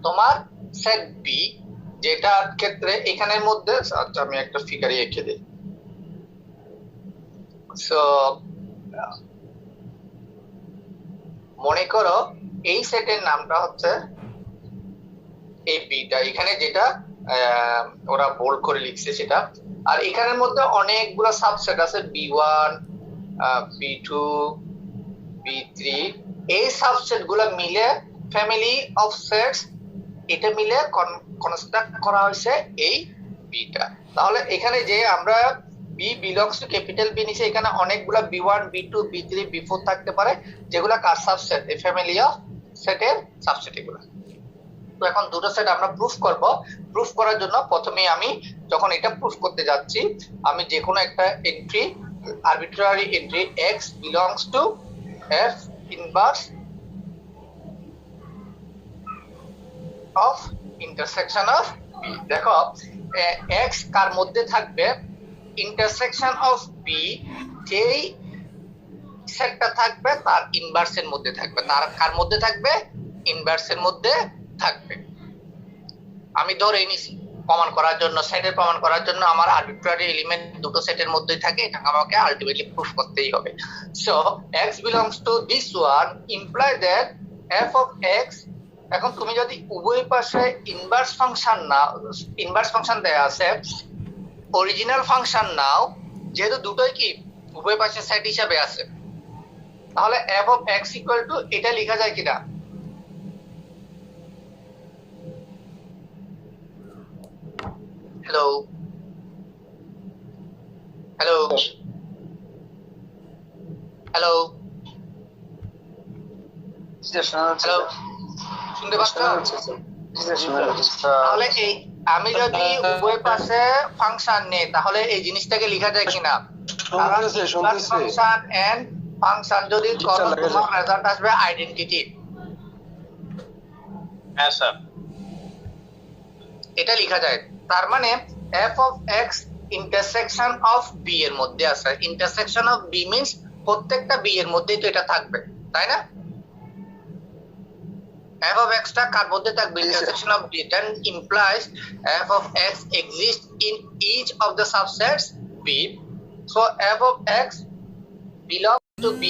তোমার সেট বি, যেটার ক্ষেত্রে এখানের মধ্যে, আচ্ছা আমি একটা ফিগারই এঁকে দিই। সো মনে করো এই সেটের নামটা হচ্ছে এই বিটা, এখানে যেটা ওরা বোল্ড করে লিখছে সেটা, আর এখানের মধ্যে অনেকগুলো সাবসেট আছে, বি1, বি2, বি3। এই সাবসেট গুলা মিলে ফ্যামিলি অফ সেটস এটা মিলে কনস্ট্রাক্ট করা হয়েছে এই বিটা। তাহলে এখানে যে আমরা B belongs to capital B নিচে, এখানে অনেকগুলা বি1 বি2 বি3 বি4 থাকতে পারে, যেগুলা কার সাবসেট, এই ফ্যামিলি অফ সেটের সাবসেট এগুলো। তো এখন দুটো সেট আমরা প্রুফ করব। প্রুফ করার জন্য প্রথমে আমি যখন এটা প্রুফ করতে যাচ্ছি, আমি যে কোনো একটা entry, arbitrary entry x belongs to f inverse of intersection of b। দেখো x কার মধ্যে থাকবে, ইন্টারসেকশন অফ b যেই সেটটা থাকবে তার ইনভার্সের মধ্যে থাকবে। তার কার মধ্যে থাকবে? ইনভার্সের মধ্যে থাকবে। আমি ধরে নিছি প্রমাণ করার জন্য, সেটের প্রমাণ করার জন্য আমার আরবিট্রারি এলিমেন্ট দুটো সেটের মধ্যেই থাকে, এটা আমাকে আলটিমেটলি প্রুফ করতেই হবে। So x belongs to this one imply that f of x। এখন তুমি যদি উভয় পাশে ইনভার্স ফাংশন নাও, ইনভার্স ফাংশন দেয়া আছে, অরিজিনাল ফাংশন নাও, যেহেতু দুটোই কি উভয় পাশে সেট হিসাবে আছে, তাহলে f of x equal to এটা লেখা যায় কিনা? হ্যালো হ্যালো হ্যালো হ্যালো, শুনতে পাচ্ছ? তাহলে এই আমি যদি উভয় পাশে ফাংশন নেই, তাহলে এই জিনিসটাকে লেখা যায় কিনা? ফাংশন এন্ড ফাংশন যদি করো, তোমার রেজাল্ট আসবে আইডেন্টিটি। হ্যাঁ স্যার, এটা লেখা যায়। তার মানে f of x intersection of b এর মধ্যে আছে। ইন্টারসেকশন অফ b মিন্স প্রত্যেকটা b এর মধ্যেই তো এটা থাকবে, তাই না? f of x টা কার মধ্যে থাকবে? Intersection of b, then implies f of x exists in each of the subsets b. So f of x belongs to b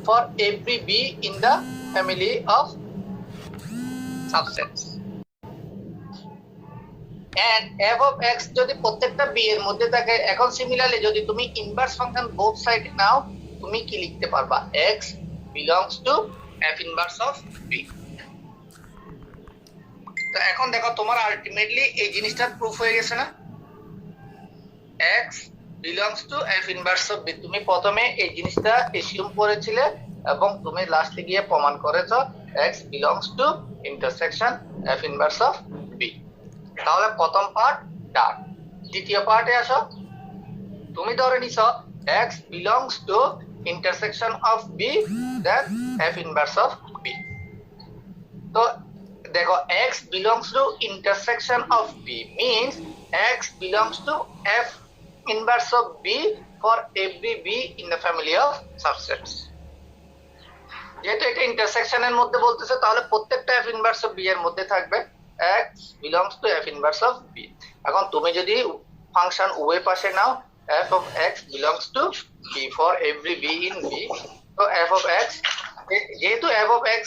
for every b in the family of subsets. And f of x যদি প্রত্যেকটা b এর মধ্যে থাকে, এখন similarly যদি তুমি inverse function both side নাও, তুমি কি লিখতে পারবা? x belongs to f inverse of b। তো এখন দেখো তোমার আলটিমেটলি এই জিনিসটা প্রুফ হয়ে গেছে না? x belongs to f inverse of b। তুমি প্রথমে এই জিনিসটা এসিউম করেছিলে এবং তুমি লাস্টে গিয়ে প্রমাণ করেছো x belongs to intersection f inverse of b। তাহলে প্রথম পার্ট ডান। দ্বিতীয় পার্টে আসো, তুমি ধরে নিছো x belongs to intersection of b then f inverse of b। তো দেখো x belongs to intersection of b means x belongs to f inverse of b for every b in the family of subsets। যেহেতু এটা ইন্টারসেকশনের মধ্যে বলতেছে, তাহলে প্রত্যেকটা f inverse of b এর মধ্যে থাকবে x belongs to f inverse of b। এখন তুমি যদি ফাংশন উভয় পাশে নাও, f of x belongs to b for every b in b। তো f of x, যেহেতু f of x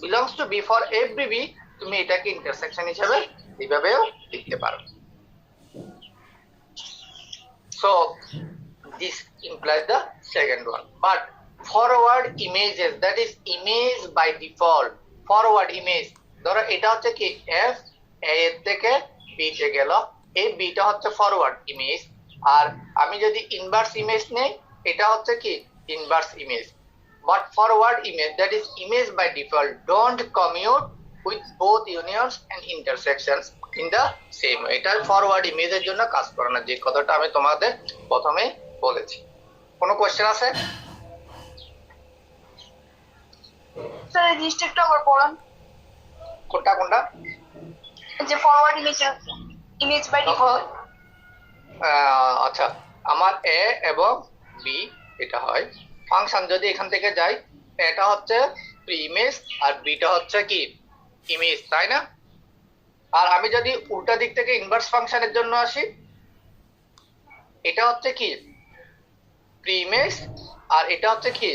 belongs to b for every b, তুমি এটাকে intersection হিসেবে এইভাবেও লিখতে পারো। So this implies the second one, but forward images, that is image by default, forward image, ধরো এটা হচ্ছে কি f a এর থেকে b তে গেল, এই b টা হচ্ছে ফরওয়ার্ড ইমেজ, আর আমি যদি ইনভার্স ইমেজ নেই, এটা হচ্ছে কি inverse image. But forward image, that is image by default, don't commute with both unions and intersections in the same way। এটা ফরওয়ার্ড ইমেজের জন্য কাজ করে না, যে কথাটা আমি তোমাদের প্রথমে বলেছি। কোনো কোশ্চেন আছে? স্যার এই জিনিসটা একটু আবার পড়ান। কোনটা কোনটা? যে ফরওয়ার্ড ইমেজ বাই ডিফল্ট। আচ্ছা, আমার a এবং b এটা হয় ফাংশন। যদি এখান থেকে যাই, এটা হচ্ছে প্রি ইমেজ আর b টা হচ্ছে কি ইমেজ, তাই না? আর আমি যদি উল্টা দিক থেকে ইনভার্স ফাংশনের জন্য আসি, এটা হচ্ছে কি প্রি ইমেজ আর এটা হচ্ছে কি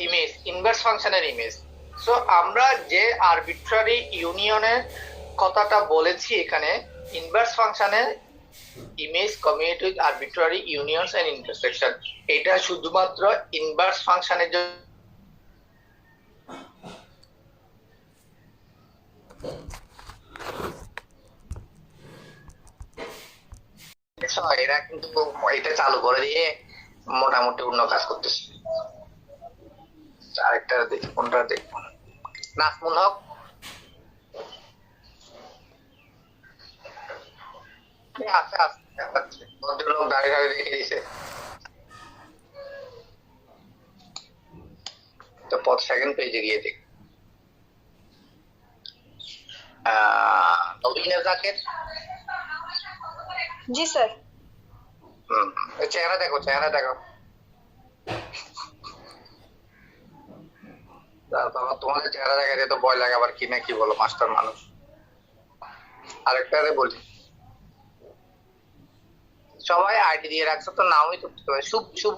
ইমেজ, ইনভার্স ফাংশনের ইমেজ। সো আমরা যে আরবিট্রারি ইউনিয়নের কথাটা বলেছি এখানে, ইনভার্স ফাংশনের image commute with arbitrary unions and intersection, এটা শুধুমাত্র ইনভার্স ফাংশনের জন্য এরা কিন্তু এটা চালু করে দিয়ে মোটামুটি অন্য কাজ করতেছে। আরেকটা দেখি, কোনটা দেখবো, নাজমুল হক আছে আছে ভদ্রলোক গাড়ি গাড়ি রেখে দিয়েছে তো পথ সেকেন্ড পেজে গিয়ে দেখ। নবীন জাকের, জি স্যার। চেহারা দেখো, চেহারা দেখো। বাবা তোমাদের চেহারা দেখা যায় তো ভয় লাগে আবার, কি না কি বলো, মাস্টার মানুষ। আরেকটা বলি, সবাই আইডি দিয়ে রাখছো তো, নামই তো শুভ শুভ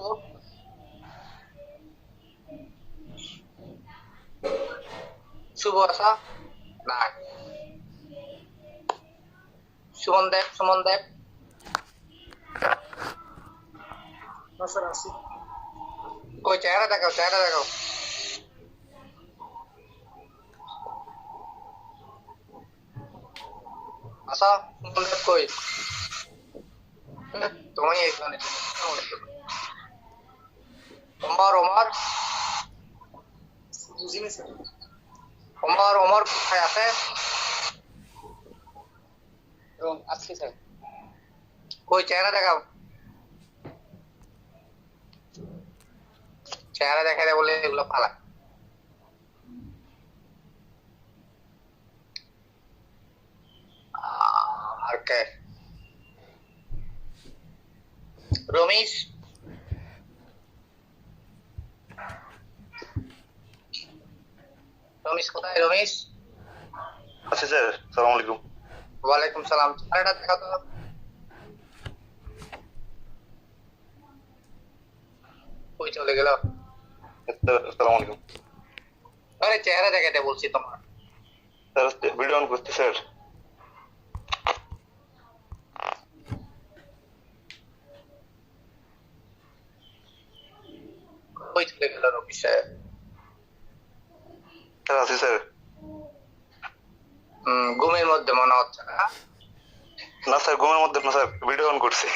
শুভ আসা না, সুমন দেব, সুমন দেব কই, চেহারা দেখাও, চেহারা দেখাও। আচ্ছা সুমন দেব কই, তোমায় এখানে ওমর, ওমর ওমর, ওমর কোথায় আছে? আজকে স্যার কই, চেহারা দেখাও, চেহারা দেখা যায় বলে এগুলো ফালা। আর কে? রমেশ, রমেশ কোথায়? রমেশ আচ্ছা স্যার, সালাম আলাইকুম। ওয়ালাইকুম সালাম। চেহারাটা দেখা তো, কই চলে গেল? সালাম আলাইকুম আরে চেহারা দেখাতে বলছি তোমার। স্যার, ভিডিও অন করতে স্যার। কই চলে গেল রমেশ সাহেব? স্যার আছি স্যার। ঘুমের মধ্যে মনে হচ্ছে না? না স্যার, ঘুমের মধ্যে না স্যার, ভিডিও অন করছি।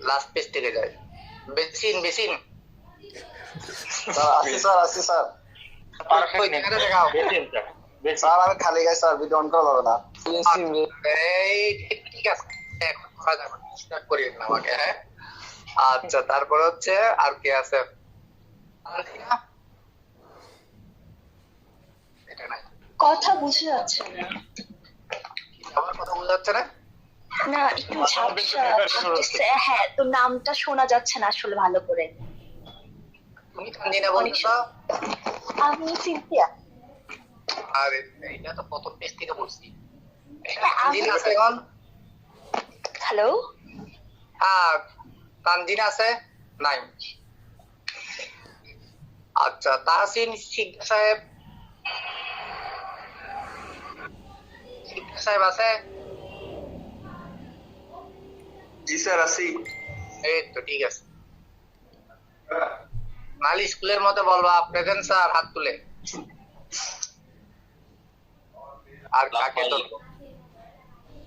লাস্ট পেজ থেকে যায়। বেসিন, বেসিন আছি স্যার, আছি স্যার। দেখাও স্যার আমি খালি গাই স্যার, ভিডিও অন করা যাবে না। এই ঠিক আছে, এখন করা যাবে, স্টার্ট করিয়ে না আমাকে। হ্যাঁ আচ্ছা, তারপর হচ্ছে আর কে আছে? এটা না, কথা বুঝে যাচ্ছে না। আমার কথা বোঝা যাচ্ছে না? না একটু ঝাপসা লাগতেছে। হ্যাঁ, তো নামটা শোনা যাচ্ছে না আসলে ভালো করে। তুমি তানজিনা বলছো? আমি সিনথিয়া। আরে এটা তো প্রথম পেজ থেকে বলছি। তানজিনা আছে এখন? হ্যালো, হ্যাঁ তানজিনা আছে? নাই। আচ্ছা, তাহসিন শিকদার সাহেব, শিকদার সাহেব আছে? জি স্যার আছি। এই তো ঠিক আছে। নালি স্কুলের মতো বলবা প্রেজেন্ট স্যার, হাত তুলে। আর কাকে তো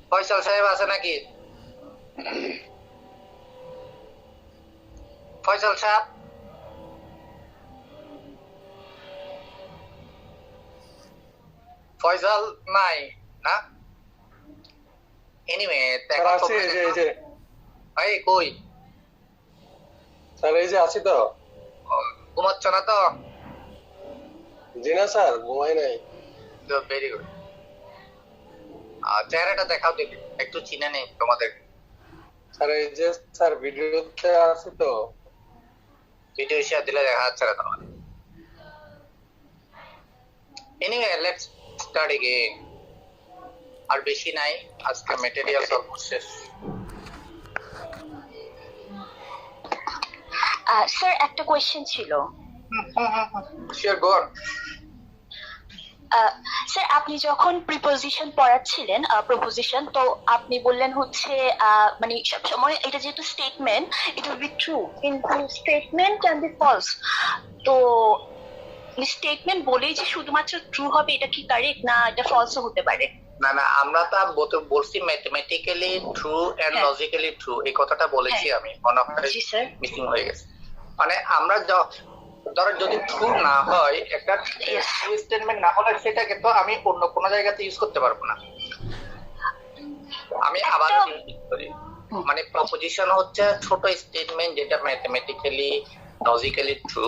ফয়সাল সাহেব আছে নাকি? ফয়সাল সাহেব, ফয়সাল নাই না? এনিওয়ে এই কই স্যার? এই যে আছি তো। ঘুমাচ্ছ না তো? জি না স্যার, ঘুমাই নাই। Very good. চেহারাটা দেখাও দেখি, একটু চিনে নেই তোমাদের। স্যার এই যে স্যার ভিডিওতে আছি তো। ভিডিও শেয়ার দিলে দেখা যাচ্ছে না তোমার। Anyway let's start again. আর বেশি নাই, আজকে ম্যাটেরিয়াল অলমোস্ট শেষ। স্যার একটা কোয়েশ্চেন ছিল। Sure, go on. স্যার আপনি যখন প্রিপোজিশন পড়াচ্ছিলেন, প্রপোজিশন, তো আপনি বললেন হচ্ছে মানে সবসময় এটা যেহেতু statement, it will be true, কিন্তু স্টেটমেন্ট ক্যান বি ফলস। তো স্টেটমেন্ট বলেই যে শুধুমাত্র ট্রু হবে এটা কি কারেক্ট, না এটা ফলসও হতে পারে? না না, আমরা তো বলছি ম্যাথমেটিক্যালি ট্রু এন্ড হ্যাঁ। লজিক্যালি ট্রু, এই কথাটা বলেছি হ্যাঁ। আমি, মনে হয় জি স্যার। মিসিং হয়ে গেছে। মানে আমরা ধরো যদি ট্রু না হয়, একটা ট্রু স্টেটমেন্ট না হলে সেটাকে তো আমি অন্য কোনো জায়গাতে ইউজ করতে পারবো না। আমি আবার করি, মানে প্রপোজিশন হচ্ছে ছোট স্টেটমেন্ট যেটা ম্যাথমেটিক্যালি লজিক্যালি ট্রু,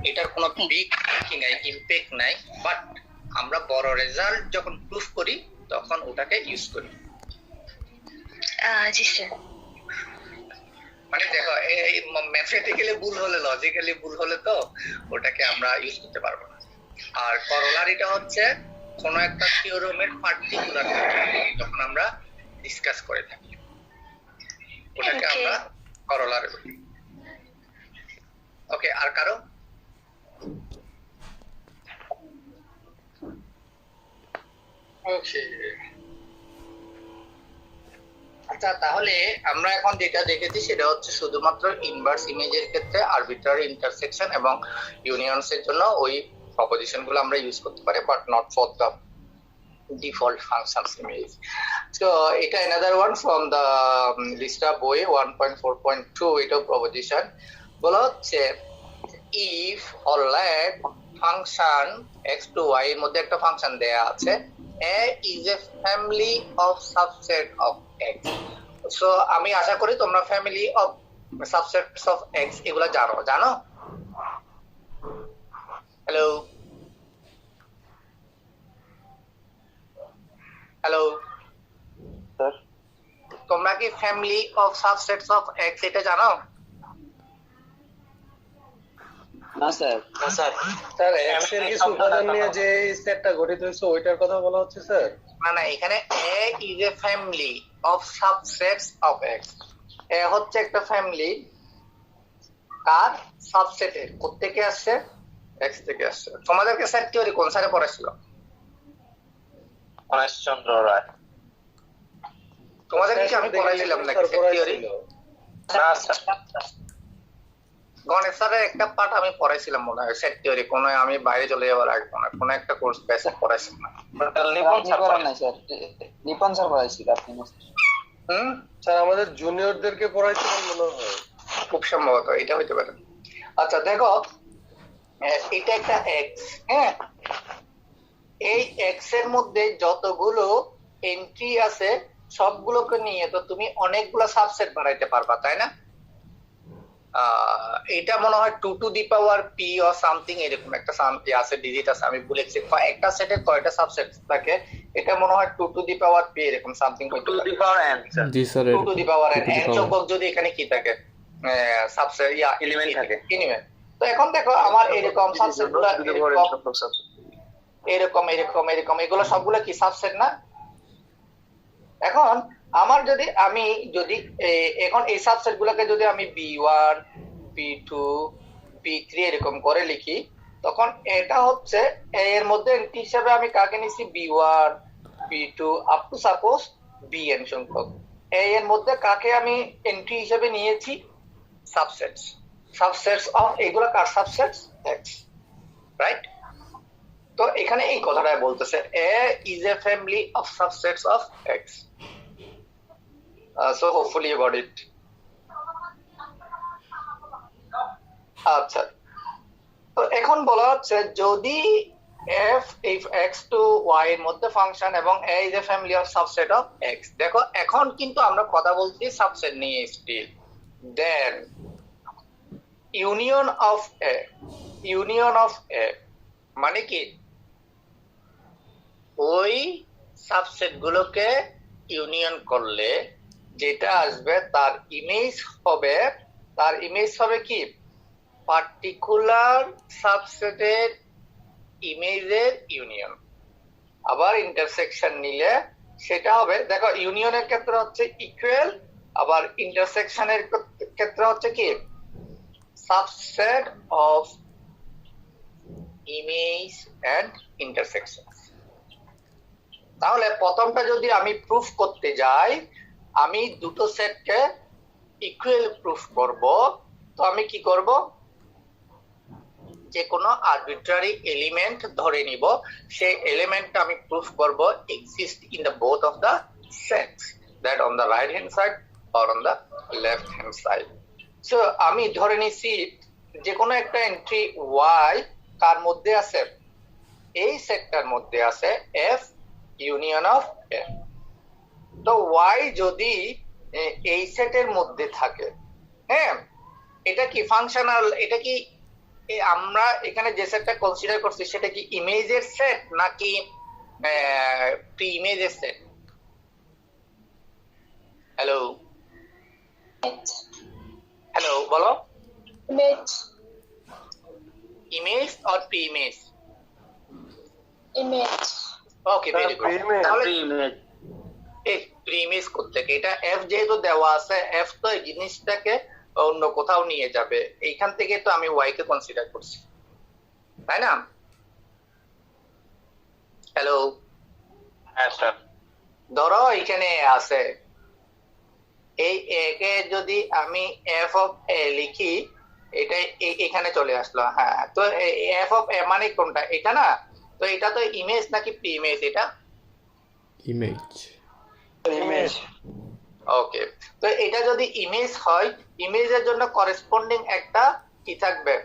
এটার কোনো বিগ নাই, ইমপ্যাক্ট নাই, বাট আমরা বড় রেজাল্ট যখন প্রুফ করি তখন ওটাকে ইউজ করি। জি স্যার। মানে দেখো, এই ম্যাথমেটিক্যালি ভুল হলে, লজিক্যালি ভুল হলে তো ওটাকে আমরা ইউজ করতে পারবো না। আর করোলারিটা হচ্ছে কোন একটা থিওরেমের পার্টিকুলার যখন আমরা ডিসকাস করে থাকি, ওটাকে আমরা করোলারি বলি। ওকে, আর কারো? ওকে, আচ্ছা, তাহলে আমরা এখন যেটা দেখেছি সেটা হচ্ছে শুধুমাত্র ইনভার্স ইমেজের ক্ষেত্রে আরবিট্রারি ইন্টারসেকশন এবং ইউনিয়নস এর জন্য ওই প্রপোজিশন গুলো আমরা ইউজ করতে পারি, but not for the default functions image. So এটা another one from the লিস্টা বই 1.4.2, এটা প্রপোজিশন বলা হচ্ছে if or let function x to y এর মধ্যে একটা ফাংশন দেয়া আছে, a is a family of subset of x. So আমি আশা করি তোমরা family of subsets of x এগুলা জানো? Hello hello sir. তোমরা কি family of subsets of x এটা জানো? না স্যার। স্যার এক্স এর কিছু উপাদান নিয়ে যে সেটটা গঠিত হয়েছে ওইটার কথা বলা হচ্ছে স্যার। না না, এখানে a is a family of subsets of x. a হচ্ছে একটা ফ্যামিলি, কার? সাবসেটের। কোথা থেকে আসছে? x থেকে আসছে। তোমাদেরকে সেট থিওরি কোন স্যারে পড়াছিল? গণেশচন্দ্র রায়। তোমাদের কি আমি পড়াইছিলাম নাকি সেট থিওরি? না স্যার, গণেশ স্যারের একটা পার্ট আমি পড়াইছিলাম মনে হয়, সেট থিওরি। আমি বাইরে চলে যাওয়ার আগে কোনো একটা কোর্স বেসে পড়াইছিলাম না। নিপুণ স্যার করেন নাই স্যার, নিপন স্যার পড়াইছিল আপনি। স্যার আমাদের জুনিয়রদেরকে পড়াইছিলেন মনে হয়, খুব সম্ভবত এটা হইতে পারে। আচ্ছা দেখো, এটা একটা এক্স, হ্যাঁ, এই এক্স এর মধ্যে যতগুলো এন্ট্রি আছে সবগুলোকে নিয়ে তো তুমি অনেকগুলো সাবসেট বানাইতে পারবা, তাই না? এটা মনে হয় 2 to the power p or something, এরকম একটা আছে, ডিজিট আছে, আমি ভুলেছি। একটা সেটের কয়টা সাবসেট থাকে এটা মনে হয় 2 to the power p এরকম সামথিং হইতে পারে। 2 to the power n sir. জি sir, 2 to the power n সংখ্যক যদি এখানে কি থাকে, সাবসেট এলিমেন্ট থাকে, এলিমেন্ট। তো এখন দেখো আমার এরকম সাবসেটগুলো এরকম এরকম এরকম, এগুলো সবগুলো কি সাবসেট না? এখন আমার আমি যদি এখন এই সাবসেট গুলোকে যদি আমি b1 b2 b3 এরকম করে লিখি, তখন এটা হচ্ছে এর মধ্যে এন্ট্রি হিসেবে আমি কাকে নিছি? b1 b2 up to suppose bn সংখ্যক। এর মধ্যে কাকে আমি এন্ট্রি হিসেবে নিয়েছি? সাবসেটস অফ, এগুলো কার সাবসেটস? x, right? তো এখানে এই কথাটাই বলতেছে a is a family of subsets of x. So hopefully you got it. আচ্ছা, তো এখন বলা হচ্ছে যদি if x to y এর মধ্যে ফাংশন এবং a is a family of subset of x, দেখো এখন কিন্তু আমরা কথা বলছি সাবসেট নিয়ে still, then union of a মানে কি? ওই সাবসেট গুলোকে ইউনিয়ন করলে যেটা আসবে তার ইমেজ হবে কি? পার্টিকুলার সাবসেটের ইমেজের ইউনিয়ন। আবার ইন্টারসেকশন নিলে সেটা হবে, দেখো ইউনিয়নের ক্ষেত্রে হচ্ছে ইকুয়াল, আবার ইন্টারসেকশনের ক্ষেত্রে হচ্ছে কি? Subset of image and intersection. তাহলে প্রথমটা যদি আমি প্রুফ করতে যাই, আমি দুটো সেটকে ইকুয়াল প্রুফ করব, তো আমি কি করব? যে কোনো আরবিট্রারি এলিমেন্ট ধরে নিব, সেই এলিমেন্টটা আমি প্রুফ করব exist in the both of the sets, that on the right hand side or on the left hand side. So আমি ধরে নিছি যে কোনো একটা এন্ট্রি ওয়াই কার মধ্যে আছে, এই সেটটার মধ্যে আছে এফ ইউনিয়ন অফ এফ। তো ওয়াই যদি এই সেটের মধ্যে থাকে, হ্যাঁ, এটা কি ফাংশনাল, এটা কি আমরা এখানে যে সেটটা কনসিডার করছি সেটা কি ইমেজের সেট নাকি প্রি ইমেজের সেট? হ্যালো হ্যালো বলো, image image or pre image? Image okay, very good. তাহলে এই প্রি ইমেজ কোত্থেকে? এটা এফ যেহেতু দেওয়া আছে, এফ তো এই জিনিসটাকে অন্য কোথাও নিয়ে যাবে, এইখান থেকে তো আমি ওয়াই কে কনসিডার করছি, তাই না? হ্যালো, হ্যাঁ স্যার। ধরো এখানে আছে এই এ কে যদি আমি এফ অফ এ লিখি, এটা এখানে চলে আসলো। হ্যাঁ, তো এফ অফ এ মানে কোনটা? এটা না? তো এটা তো ইমেজ নাকি প্রি ইমেজ? এটা ইমেজ। ইমেজ। ওকে, তো এটা যদি ইমেজ হয়, ইমেজের জন্য করেসপন্ডিং একটা কি থাকবে?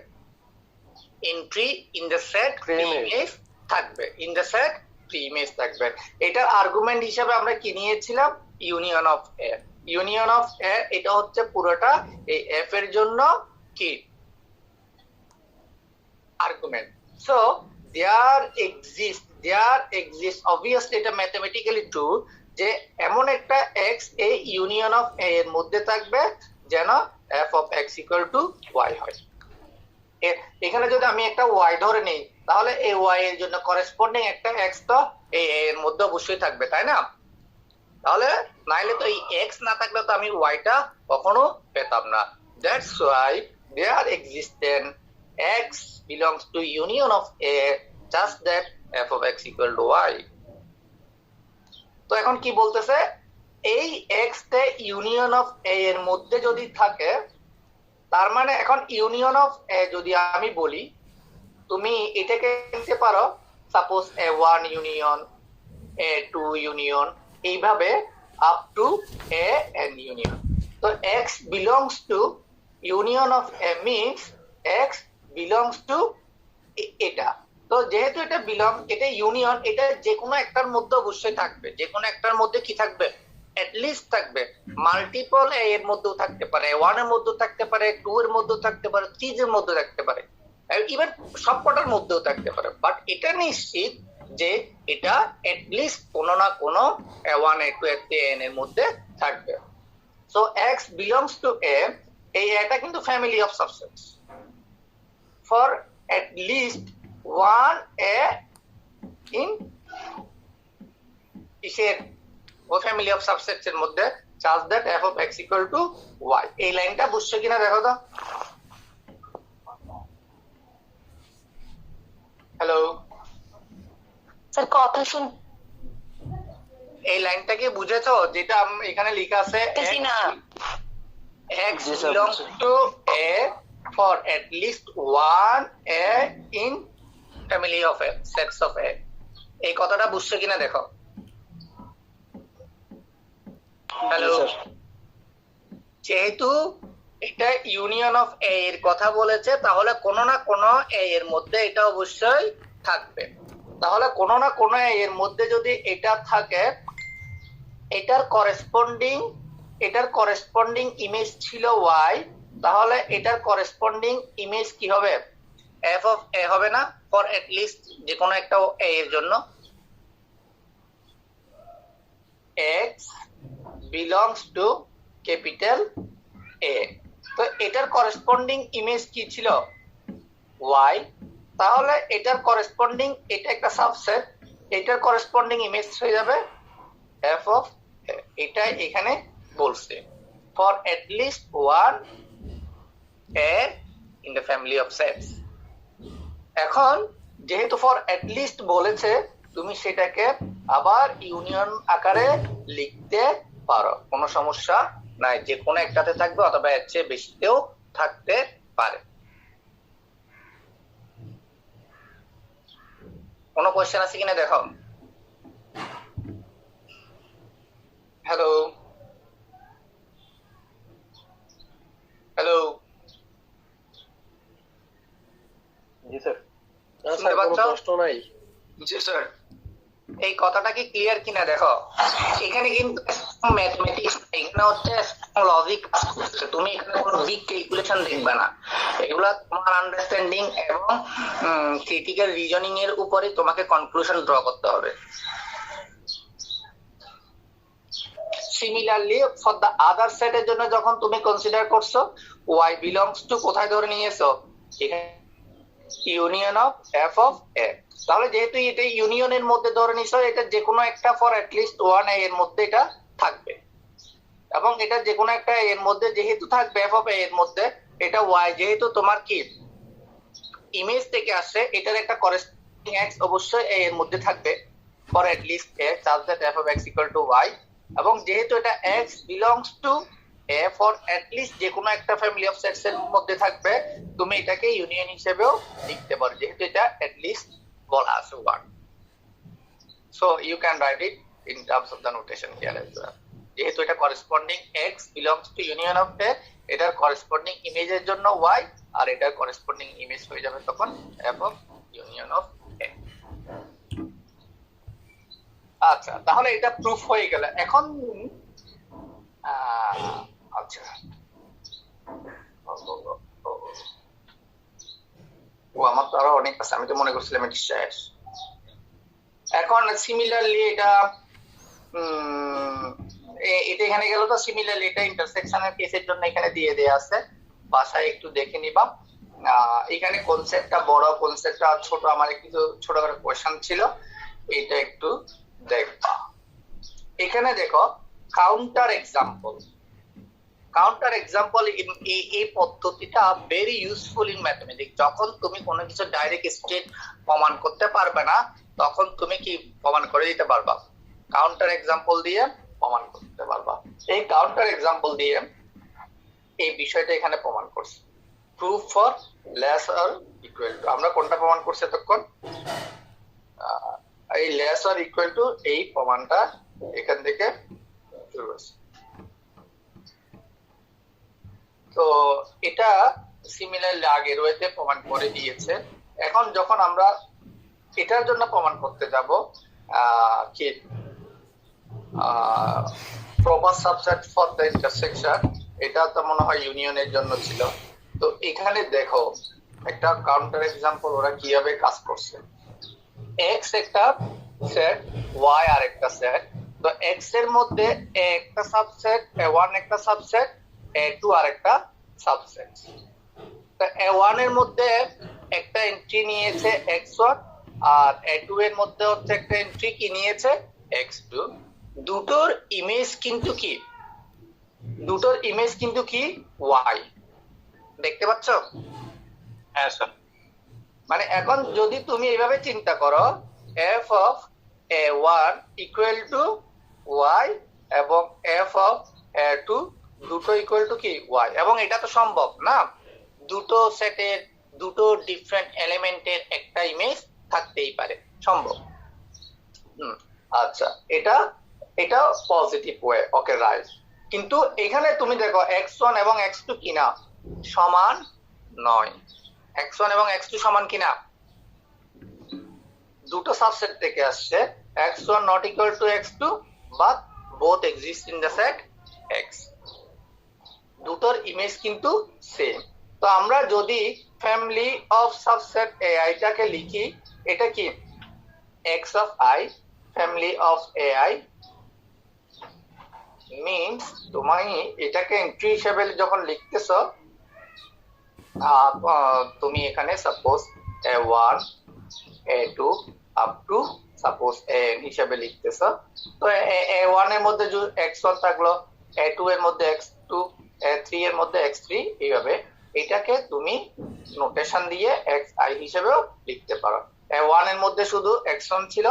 Entry in the set preimage থাকবে, in the set preimage থাকবে। এটার আর্গুমেন্ট হিসেবে আমরা কি নিয়েছিলাম? Union of A. Union of A এটা হচ্ছে পুরোটা এই এফ এর জন্য কি argument. So there exist obviously, এটা ম্যাথমেটিক্যালি ট্রু যে এমন একটা এক্স এই ইউনিয়ন অফ এ এর মধ্যে থাকবে যেন F of X equal to Y হয়। এখানে যদি আমি একটা ওয়াই ধরে নিই, তাহলে এই ওয়াই এর জন্য করেসপন্ডিং একটা এক্স তো এই এর মধ্যে অবশ্যই থাকবে, তাই না? তাহলে নাইলে তো এই এক্স না থাকলে তো আমি ওয়াইটা কখনো পেতাম না। That's Y there existent X belongs to union of A, just that F of X equal to Y. তো এখন কি বলতেছে? এই এক্স তে ইউনিয়ন অফ এ এর মধ্যে যদি থাকে, তার মানে এখন ইউনিয়ন অফ এ যদি আমি বলি, তুমি এটাকে নিতে পারো suppose A one union, A two union, এইভাবে up to A N union. তো X belongs to union of A means X belongs to এটা। তো যেহেতু এটা এটা ইউনিয়ন, এটা যে কোনো একটার মধ্যে অবশ্যই থাকবে, যে কোনো একটার মধ্যে কি থাকবে? অ্যাটলিস্ট থাকবে। মাল্টিপল এ এর মধ্যেও থাকতে পারে, ওয়ান এর মধ্যেও থাকতে পারে, টু এর মধ্যেও থাকতে পারে, থ্রি এর মধ্যে থাকতে পারে, ইভেন সবকটার মধ্যেও থাকতে পারে। বাট এটা নিশ্চিত যে এটা অ্যাটলিস্ট কোনো না কোনো ওয়ান এ টু এন এর মধ্যে থাকবে। সো এক্স বিলংস টু এ, এই এটা কিন্তু family of subsets for at least one a in ইসের ও ফ্যামিলি অফ সাবসেটস এর মধ্যে, such that f of x equal to y। এই লাইনটা বুঝছো কিনা দেখো তো। হ্যালো স্যার, কথা শুন। এই লাইনটা কি বুঝেছো? যেটা এখানে লেখা আছে x belongs to a for at least one a in family of a, sets of a। এই কথাটা বুঝছো কিনা দেখো। হ্যালো, যেহেতু এটা ইউনিয়ন অফ এ এর কথা বলেছে, তাহলে কোনো না কোনো এ এর মধ্যে এটা অবশ্যই থাকবে। তাহলে কোনো না কোনো এ এর মধ্যে যদি এটা থাকে, এটার করেসপন্ডিং ইমেজ ছিল ওয়াই, তাহলে এটার করেসপন্ডিং ইমেজ কি হবে? এফ অফ এ হবে না? ফর এট লিস্ট যে কোনো একটা এ এর জন্য x belongs to capital A. তো এটার করেসপন্ডিং ইমেজ কি ছিল? ওয়াই। তাহলে এটার করেসপন্ডিং, এটা একটা সাবসেট, এটার করেসপন্ডিং ইমেজ হয়ে যাবে এফ অফ এ। এটা এখানে বলছে for at least one A in the family of sets. এখন যেহেতু ফর এট লিস্ট বলেছে, তুমি সেটাকে আবার ইউনিয়ন আকারে লিখতে পারো, কোনো সমস্যা নাই। যে কোনো একটাতে থাকবে অথবা এর চেয়ে বেশিতেও থাকতে পারে। কোনো কোয়েশ্চেন আছে কিনা দেখো। হ্যালো হ্যালো, জি স্যার। শুনতে পাচ্ছ? প্রশ্ন নাই। জি স্যার। এই কথাটা কি ক্লিয়ার কিনা দেখো। এখানে কিন্তু ম্যাথমেটিক্স, এখানে হচ্ছে লজিক। তুমি এখানে কোনো বিগ ক্যালকুলেশন দেখবে না, এগুলা তোমার আন্ডারস্ট্যান্ডিং এবং ক্রিটিক্যাল রিজনিং এর উপরে তোমাকে কনক্লুশন ড্র করতে হবে। Similarly for the other set এর জন্য যখন তুমি কনসিডার করছো y বিলংস টু কোথায় ধরে নিয়েছো, এখানে union of f of a। তাহলে যেহেতু এটা ইউনিয়নের মধ্যে ধরে নিছো, এটা যে কোনো একটা ফর অ্যাটলিস্ট 1 a এর মধ্যে এটা থাকবে, এবং এটা যে কোনো একটা a এর মধ্যে যেহেতু থাকবে f অফ a এর মধ্যে, এটা y যেহেতু তোমার কি ইমেজ থেকে আসছে, এটার একটা করেসপন্ডিং x অবশ্যই a এর মধ্যে থাকবে for at least a such that f of x equal to y, এবং যেহেতু এটা x belongs to a for at least যে কোনো একটা ফ্যামিলি অফ সেটস এর মধ্যে থাকবে, তুমি এটাকে ইউনিয়ন হিসেবেও লিখতে পারো যেহেতু এটা at least বলা আছে one. So you can write it in terms of the notation here as well. যেহেতু এটা corresponding x belongs to union of a, এটার corresponding ইমেজের জন্য y, আর এটার corresponding ইমেজ হয়ে যাবে তখন f of union of a. আচ্ছা, তাহলে এটা প্রুফ হয়ে গেল। এখন আচ্ছা, ও আমার তো আরো অনেক আছে, আমি তো মনে করছিলাম এটা শেষ। এখন সিমিলারলি এটা এটা এখানে গেল, তো সিমিলারলি এটা ইন্টারসেকশনের কেসের জন্য এখানে দিয়ে দেয়া আছে, বাসায় একটু দেখে নিবা। এখানে কনসেপ্টটা বড়, কনসেপ্টটা ছোট, আমার কিছু ছোট করে কোয়েশ্চেন ছিল, এটা একটু দেখবা। এখানে দেখো কাউন্টার এক্সাম্পল। কাউন্টার এক্সাম্পল এই পদ্ধতিটা ভেরি ইউজফুল ইন ম্যাথমেটিক্স। যখন তুমি কোনো কিছু ডাইরেক্ট স্টেট প্রমাণ করতে পারবে না, তখন তুমি কি প্রমাণ করে দিতে পারবা, কাউন্টার এক্সাম্পল দিয়ে প্রমাণ করতে পারবা। এই কাউন্টার এক্সাম্পল দিয়ে এই বিষয়টা এখানে প্রমাণ করছে। Proof for less or equal to, আমরা কোনটা প্রমাণ করছি এতক্ষণ? এই লেস অর ইকুয়াল টু এই প্রমাণটা এখান থেকে শুরু হয়েছে। তো এটা সিমিলারলি আগের ওয়েতে প্রমাণ করে দিয়েছে। এখন যখন আমরা এটার জন্য প্রমাণ করতে যাব কি proper subset for the intersection, এটা তো মনে হয় ইউনিয়নের জন্য ছিল। তো এখানে দেখো একটা কাউন্টার এক্সাম্পল ওরা কিভাবে কাজ করছে। x একটা সেট, y আর একটা সেট। তো x এর মধ্যে a একটা সাবসেট, a1 একটা সাবসেট, a2 আর একটা সাবসেট। তো a1 এর মধ্যে একটা এন্ট্রি নিয়েছে x1, আর a2 এর মধ্যে হচ্ছে একটা এন্ট্রি কি নিয়েছে x2। দুটোর ইমেজ কিন্তু কি, দুটোর ইমেজ কিন্তু কি y, দেখতে পাচ্ছ? হ্যাঁ স্যার। মানে এখন যদি তুমি এইভাবে চিন্তা করো, f of a1 equal to y এবং f of a2 দুটো ইকুয়াল টু কি y, এবং এটা তো সম্ভব না, দুটো সেটের দুটো ডিফারেন্ট এলিমেন্টের একটা ইমেজ থাকতেই পারে, সম্ভব। আচ্ছা, এটা এটা পজিটিভ ওয়ে, ওকে রাইট। কিন্তু এখানে তুমি দেখো x1 এবং x2 কিনা সমান নয়, x1 এবং x2 সমান কিনা, দুটো সাবসেট থেকে আসছে, x1 not equal to x2 but both exist in the set x, দুটোর ইমেজ কিন্তু সেম। তো আমরা যদি ফ্যামিলি অফ সাবসেট ai টাকে লিখি, এটা কি x of i family of ai means তুমি এটাকে এন্ট্রি হিসেবে যখন লিখতেছো, তুমি এখানে suppose a1 a2 up to suppose an হিসেবে লিখতেছো। তো a1 এর মধ্যে x1 থাকলো, a2 এর মধ্যে x2, a3 এর মধ্যে x3, এইভাবে এটাকে তুমি নোটেশন দিয়ে xi হিসেবেও লিখতে পারো। a1 এর মধ্যে শুধু x1 ছিল,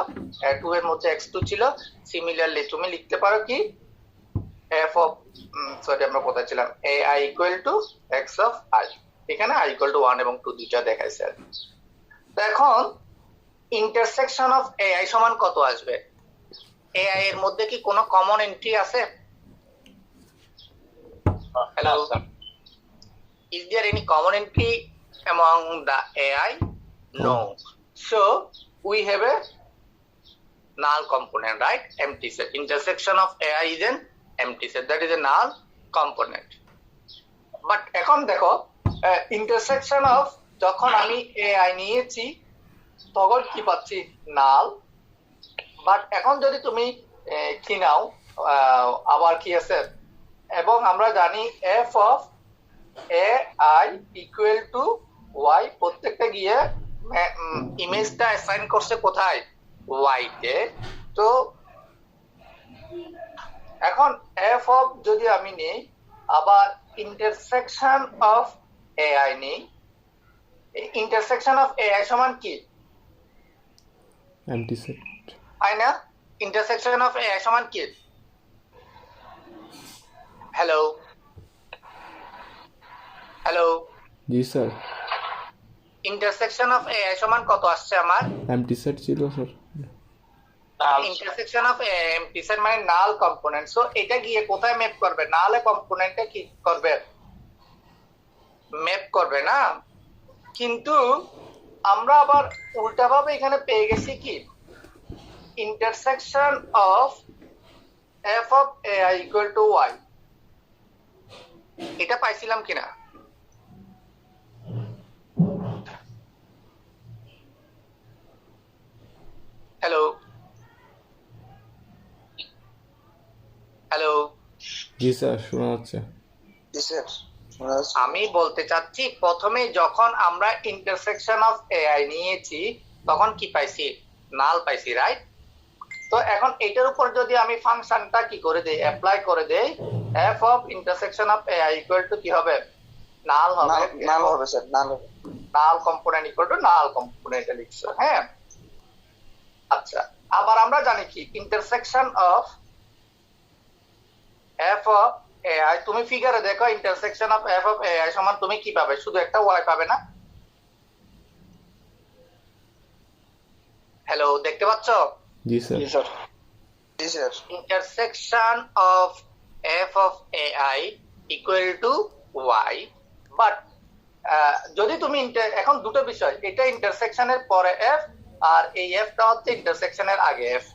a2 এর মধ্যে x2 ছিল। সিমিলারলি তুমি লিখতে পারো কি f of আমরা কোথায় ছিলাম, ai equal to x of i, এখানে i equal to 1 এবং 2 দুইটা দেখাইছে। তো এখন ইন্টারসেকশন অফ এআই সমান কত আসবে? এআই এর মধ্যে কি কোনো কমন এন্ট্রি আছে? Hello, is there any common entry among the AI? No. So we have a null component, right? Empty set. Intersection of AI is an empty set. That is a null component. But এখন দেখো intersection of যখন আমি AI নিয়েছি তখন কি পাচ্ছি? null. But এখন যদি তুমি কি নাও আবার কি আছে, এবং আমরা জানি f of AI equal to y, প্রত্যেকটা গিয়ে ইমেজটা অ্যাসাইন করছে কোথায়? y তে। তো এখন f of যদি আমি নেই, আবার ইন্টারসেকশন অফ AI নেই, ইন্টারসেকশন অফ AI সমান কি? এমটি সেট, তাই না? ইন্টারসেকশন অফ AI সমান কি? Hello hello, G sir. Intersection of AI সমান কত আসছে আমার? এমটি সেট ছিল sir. Intersection of MT set মানে নাল কম্পোনেন্ট। সো এটা গিয়ে কোথায় ম্যাপ করবে? নাল কম্পোনেন্টে কি করবে? ম্যাপ করবে না। কিন্তু আমরা আবার উল্টাভাবে এখানে পেয়ে গেছি কি? Intersection of f of AI equal to y, এটা পাইছিলাম কিনা? হ্যালো হ্যালো, জি স্যার, শোনা যাচ্ছে। আমি বলতে চাচ্ছি প্রথমে যখন আমরা ইন্টারসেকশন অফ এআই নিয়েছি তখন কি পাইছি? নাল পাইছি, রাইট? তো এখন এটার উপর যদি আমি ফাংশনটা কি করে দেই, অ্যাপ্লাই করে দেই, f of intersection of AI equal to কি হবে? নাল হবে। নাল হবে স্যার, নাল হবে। Null component equal to null component লিখছো, হ্যাঁ? আচ্ছা, আবার আমরা জানি কি intersection of f of AI, তুমি ফিগারে দেখো intersection of f of AI সমান তুমি কি পাবে? শুধু একটা y পাবে না? হ্যালো, দেখতে পাচ্ছো? জি স্যার। জি sir. Intersection of f of AI equal to y, but যদি তুমি এখন দুটো বিষয়, এটা ইন্টারসেকশনের পরে f আর এই fটা হচ্ছে ইন্টারসেকশনের আগে f,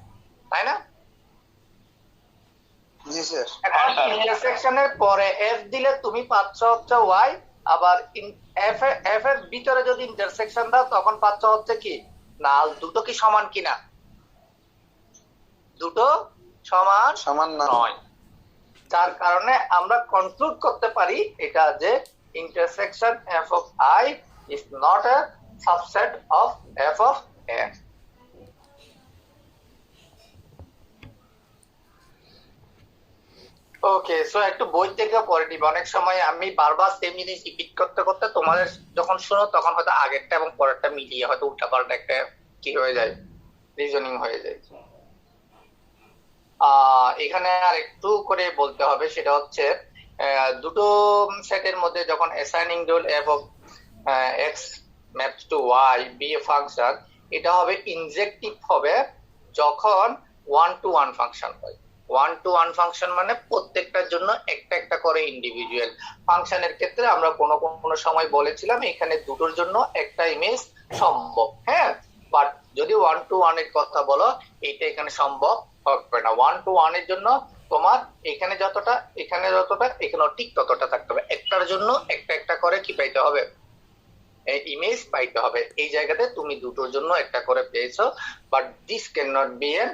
তাই না? জি স্যার। এখন ইন্টারসেকশনের পরে f দিলে তুমি পাচ্ছ হচ্ছে y, আবার f এর ভিতরে যদি ইন্টারসেকশন দাও তখন পাচ্ছ হচ্ছে কি? নাল। দুটো কি সমান কিনা? দুটো সমান সমান নয়। যার কারণে আমরা কনক্লুড করতে পারি এটা যে intersection f of I is not a subset of f of n. Okay, so একটু বই থেকে পড়ে নিব। অনেক সময় আমি বারবার সেম জিনিস রিপিট করতে করতে তোমাদের যখন শোনো তখন হয়তো আগেরটা এবং পরেরটা মিলিয়ে হয়তো উল্টাপাল্টা একটা কি হয়ে যায়, রিজনিং হয়ে যায়। এখানে আর একটু করে বলতে হবে, সেটা হচ্ছে দুটো সেটের মধ্যে যখন assigning rule f of x maps to y be a function, এটা হবে ইনজেক্টিভ হবে যখন 1-to-1 ফাংশন হয়। 1-to-1 ফাংশন মানে প্রত্যেকটার জন্য একটা একটা করে ইন্ডিভিজুয়াল। ফাংশনের ক্ষেত্রে আমরা কোনো সময় বলেছিলাম এখানে দুটোর জন্য একটা ইমেজ সম্ভব, হ্যাঁ? বাট যদি 1-to-1 এর কথা বলো, এটা এখানে সম্ভব হবে না। 1-to-1 এর জন্য তোমার এখানে যতটা এখানেও ঠিক ততটা থাকতে হবে। একটার জন্য একটা একটা করে কি পাইতে হবে? ইমেজ পাইতে হবে। এই জায়গাতে তুমি দুটোর জন্য একটা করে পেয়েছো, but this can not be an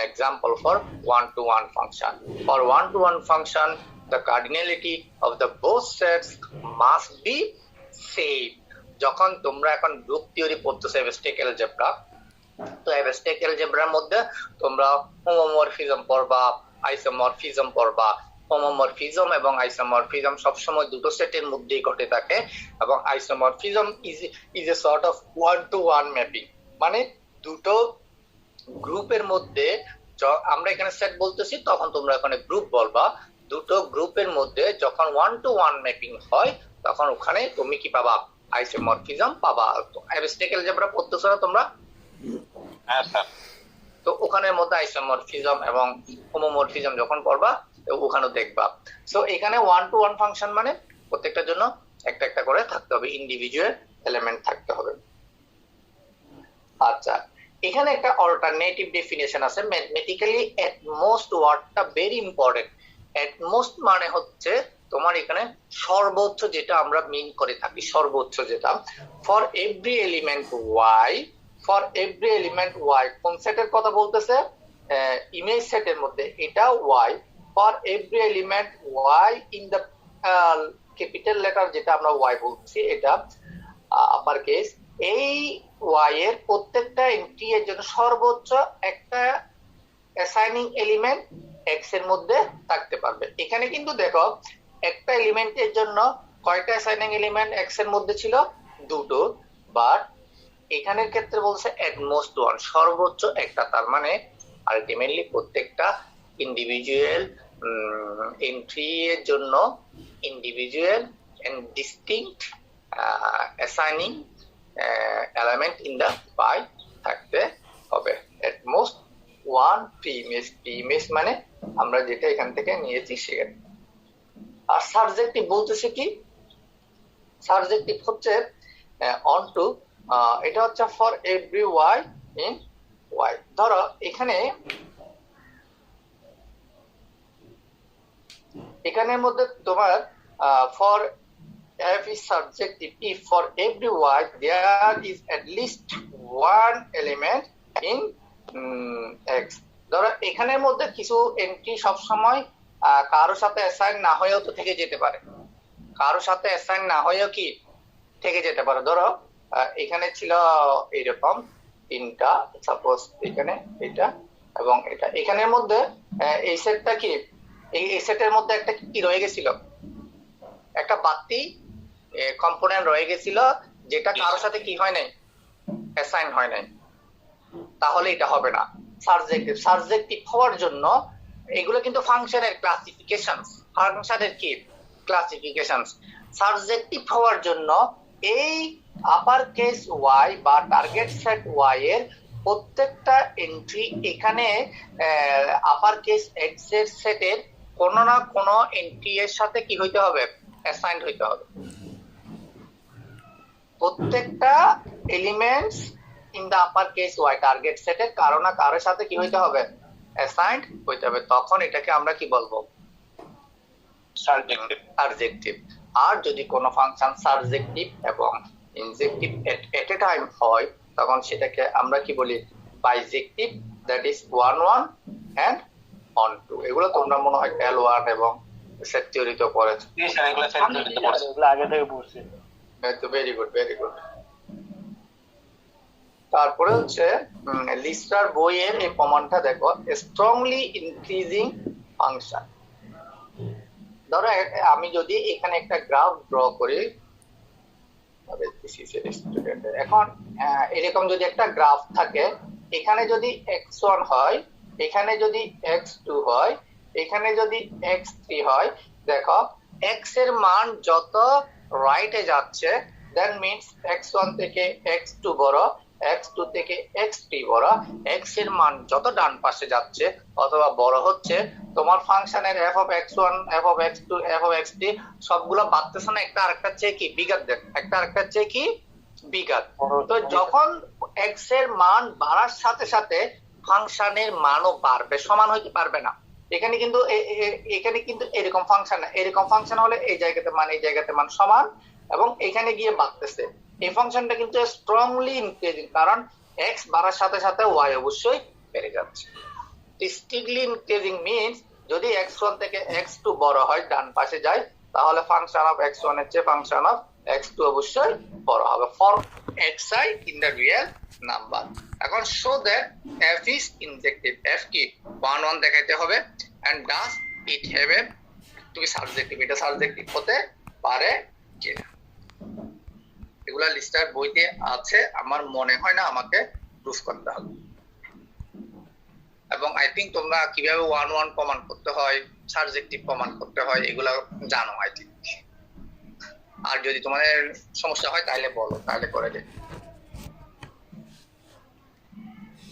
example for 1-to-1 function. For 1-to-1 function the cardinality of the both sets must be same. যখন তোমরা এখন গ্রুপ থিওরি পড়তেছো অ্যাবস্ট্রাক্ট অ্যালজেব্রা, তো অ্যাবস্ট্রাক্ট অ্যালজেব্রার মধ্যে তোমরা হোমোমরফিজম পড়বা, আইসোমরফিজম পড়বা। হোমোমরফিজম এবং আইসোমরফিজম সবসময় দুটো সেটের মধ্যেই ঘটে থাকে, এবং isomorphism is a sort of 1-to-1 mapping, মানে দুটো গ্রুপের মধ্যে আমরা এখানে সেট বলতেছি, তখন তোমরা এখানে গ্রুপ বলবা। দুটো গ্রুপের মধ্যে যখন 1-to-1 ম্যাপিং হয় তখন ওখানে তুমি কি পাবা? আইসোমরফিজম পাবা। অ্যাবস্ট্রাক্ট অ্যালজেব্রা পড়তেছো না তোমরা? হ্যাঁ স্যার। তো ওখানের মধ্যে আইসোমরফিজম এবং হোমোমরফিজম যখন পড়বা ওখানেও দেখবা। সো এখানে 1 to 1 ফাংশন মানে প্রত্যেকটার জন্য একটা একটা করে থাকতে হবে, ইন্ডিভিজুয়াল এলিমেন্ট থাকতে হবে। আচ্ছা, এখানে একটা অল্টারনেটিভ ডেফিনেশন আছে ম্যাথমেটিক্যালি। এট মোস্ট ওয়ার্ডটা ভেরি ইম্পর্টেন্ট। এট মোস্ট মানে হচ্ছে তোমার এখানে সর্বোচ্চ, যেটা আমরা মিন করে থাকি সর্বোচ্চ যেটা। For every element Y, for every element Y কোন সেটের কথা বলতেছে? ইমেজ সেটের মধ্যে এটা Y. For every element Y in the capital letter, যেটা আমরা ওয়াই বলছি এটা আপার কেস, এই ওয়াই এর প্রত্যেকটা এন্ট্রি এর জন্য সর্বোচ্চ একটা অ্যাসাইনিং এলিমেন্ট এক্স এর মধ্যে থাকতে পারবে। এখানে কিন্তু দেখো একটা এলিমেন্টের জন্য কয়টা অ্যাসাইনিং এলিমেন্ট এক্স এর মধ্যে ছিল? দুটো। বাট এখানের ক্ষেত্রে বলছে এট মোস্ট ওয়ান, সর্বোচ্চ একটা। তার মানে আলটিমেটলি প্রত্যেকটা ইন্ডিভিজুয়াল এন্ট্রি এর জন্য individual and distinct assigning element in the pi থাকতে হবে। At most one premise. Premise মানে আমরা যেটা এখান থেকে নিয়েছি সেখানে। আর সাবজেক্টিভ বলতেছে কি? সাবজেক্টিভ হচ্ছে অন টু, এটা হচ্ছে for every Y in Y. ধরো এখানের মধ্যে তোমার for f is subjective if for every y there is at least one element in x। ধরো এখানের মধ্যে কিছু এন্ট্রি সবসময় কারোর সাথে অ্যাসাইন না হয়েও তো থেকে যেতে পারে, কারোর সাথে অ্যাসাইন না হয়েও কি থেকে যেতে পারে। ধরো এখানে ছিল এইরকম তিনটা, সাপোজ এখানে এটা এবং এটা। এখানের মধ্যে এই সেটটা কি, এই সেটের মধ্যে একটা কি রয়ে গেছিল? একটা বাড়তি কম্পোনেন্ট রয়ে গেছিল যেটা কারোর সাথে কি হয় নাই, অ্যাসাইন হয় নাই। তাহলে এটা হবে না সাবজেক্টিভ। সাবজেক্টিভ হওয়ার জন্য এগুলো কিন্তু ফাংশনের ক্লাসিফিকেশন, ফাংশনের কি ক্লাসিফিকেশন। সাবজেক্টিভ হওয়ার জন্য এই আপার কেস ওয়াই বা টার্গেট সেট ওয়াই এর প্রত্যেকটা এন্ট্রি এখানে আপার কেস এক্স এর সেটের কোন না কোন এন্ট্রি এর সাথে কি হইতে হবে, অ্যাসাইন্ড হইতে হবে। প্রত্যেকটা elements in the upper case Y target সেটের কারো না কারোর সাথে কি হইতে হবে, অ্যাসাইন্ড হইতে হবে। তখন এটাকে আমরা কি বলবো, সাবজেক্টিভ। আর যদি কোনো ফাংশন সাবজেক্টিভ এবং ইনজেক্টিভ এট এ টাইম হয় তখন সেটাকে আমরা কি বলি, bijective, that is one one and onto. এগুলো তোমরা মনে হয় L1 এবং সেট থিওরিতে পড়েছো। এগুলো আগে থেকে পড়ছি। Very good, very good. তারপরে হচ্ছে লিস্টার বইয়ের এই প্রমাণটা দেখো, স্ট্রংলি ইনক্রিজিং ফাংশন। ধরো আমি যদি এখানে একটা গ্রাফ ড্র করি, এখন এরকম যদি একটা গ্রাফ থাকে, এখানে যদি x1 হয়, এখানে যদি x2 হয়, এখানে যদি x3 হয়, দেখো x এর মান যত রাইটে যাচ্ছে দ্যাট মিন্স x1 থেকে x2 বড়, x2 থেকে x3 বড়। x এর মান যত ডান পাশে যাচ্ছে অথবা বড় হচ্ছে, তোমার ফাংশনের f of x1, f of x2, f of x3 সবগুলো বাড়তেছে না, একটা আরেকটা চেয়ে কি বিগার দেন, একটা আরেকটা চেয়ে কি বিগার। তো যখন x এর মান বাড়ার সাথে সাথে ফাংশনের মানও বাড়বে, সমান হইতে পারবে না। এখানে কিন্তু এরকম ফাংশন না, এরকম ফাংশন হলে এই জায়গাতে মান এই জায়গাতে মান সমান এবং এখানে গিয়ে বাড়তেছে। এই ফাংশনটা কিন্তু স্ট্রংলি ইনক্রিজিং, কারণ x বাড়ার সাথে সাথে y অবশ্যই বেড়ে যাচ্ছে। স্ট্রিক্টলি ইনক্রিজিং মিন্স যদি x1 থেকে x2 বড় হয়, ডান পাশে যায়, তাহলে ফাংশন অফ x1 এর চেয়ে ফাংশন অফ x2 অবশ্যই বড় হবে for xi in the real number. এখন show that f is injective, f কি 1 1 দেখাইতে হবে and does it have to be subjective, এটা সাবজেক্টিভ হতে পারে কিনা। এগুলা লিস্টার বইতে আছে, আমার মনে হয় না আমাকে প্রুফ করতে হবে। এবং আই থিঙ্ক তোমরা কিভাবে 1 1 প্রমাণ করতে হয়, সাবজেক্টিভ প্রমাণ করতে হয় এগুলা জানো আই থিঙ্ক। আর যদি তোমাদের সমস্যা হয় তাহলে বলো, তাহলে করে দেব।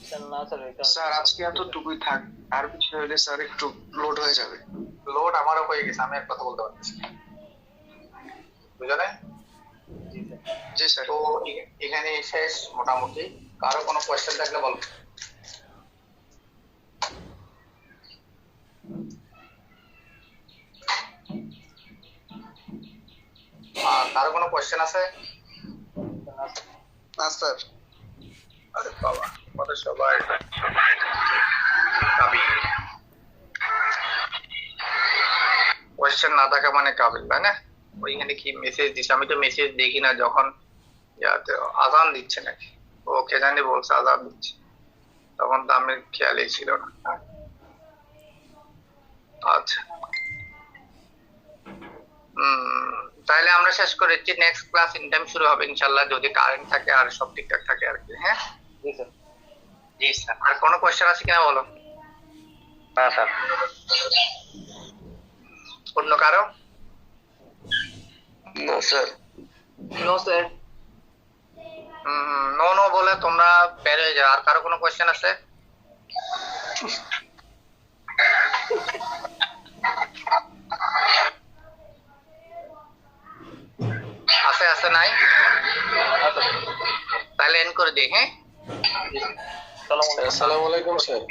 না স্যার এটা স্যার আজকে এতটুকুই থাক, আর কিছু হলে স্যার একটু লোড হয়ে যাবে। লোড আমারও হয়ে গেছে, আমি এক কথা বলতে পারতেছি না। বুঝলে? জি স্যার। তো এখানে শেষ মোটামুটি। কারো কোনো কোয়েশ্চেন থাকলে বলো। কারো কোনো কোয়েশ্চেন আছে? না স্যার। আরে বাবা, আমাদের সবাই কাবিল। কোয়েশ্চেন না থাকা মানে কাবিল, তাই না? ওইখানে কি মেসেজ দিচ্ছে? আমি তো মেসেজ দেখি না যখন আজান দিচ্ছে নাকি, ও কে জানি বলছে আজান দিচ্ছে, তখন তো আমি খেয়ালই ছিল না। আচ্ছা, তাহলে আমরা শেষ করেছি। নেক্সট ক্লাস ইন টাইম শুরু হবে ইনশাল্লাহ, যদি কারেন্ট থাকে আর সব ঠিকঠাক থাকে আর কি। হ্যাঁ জি স্যার। জি স্যার। আর কোনো কোয়েশ্চেন আছে কিনা বলো। না স্যার। অন্য কারো? No sir. No sir. No no বলে তোমরা বের হয়ে যাও। আর কারো কোনো কোয়েশ্চেন আছে? আছে আছে নাই? তাহলে এন্ড করে দিই। হ্যাঁ, আসসালামু আলাইকুম স্যার।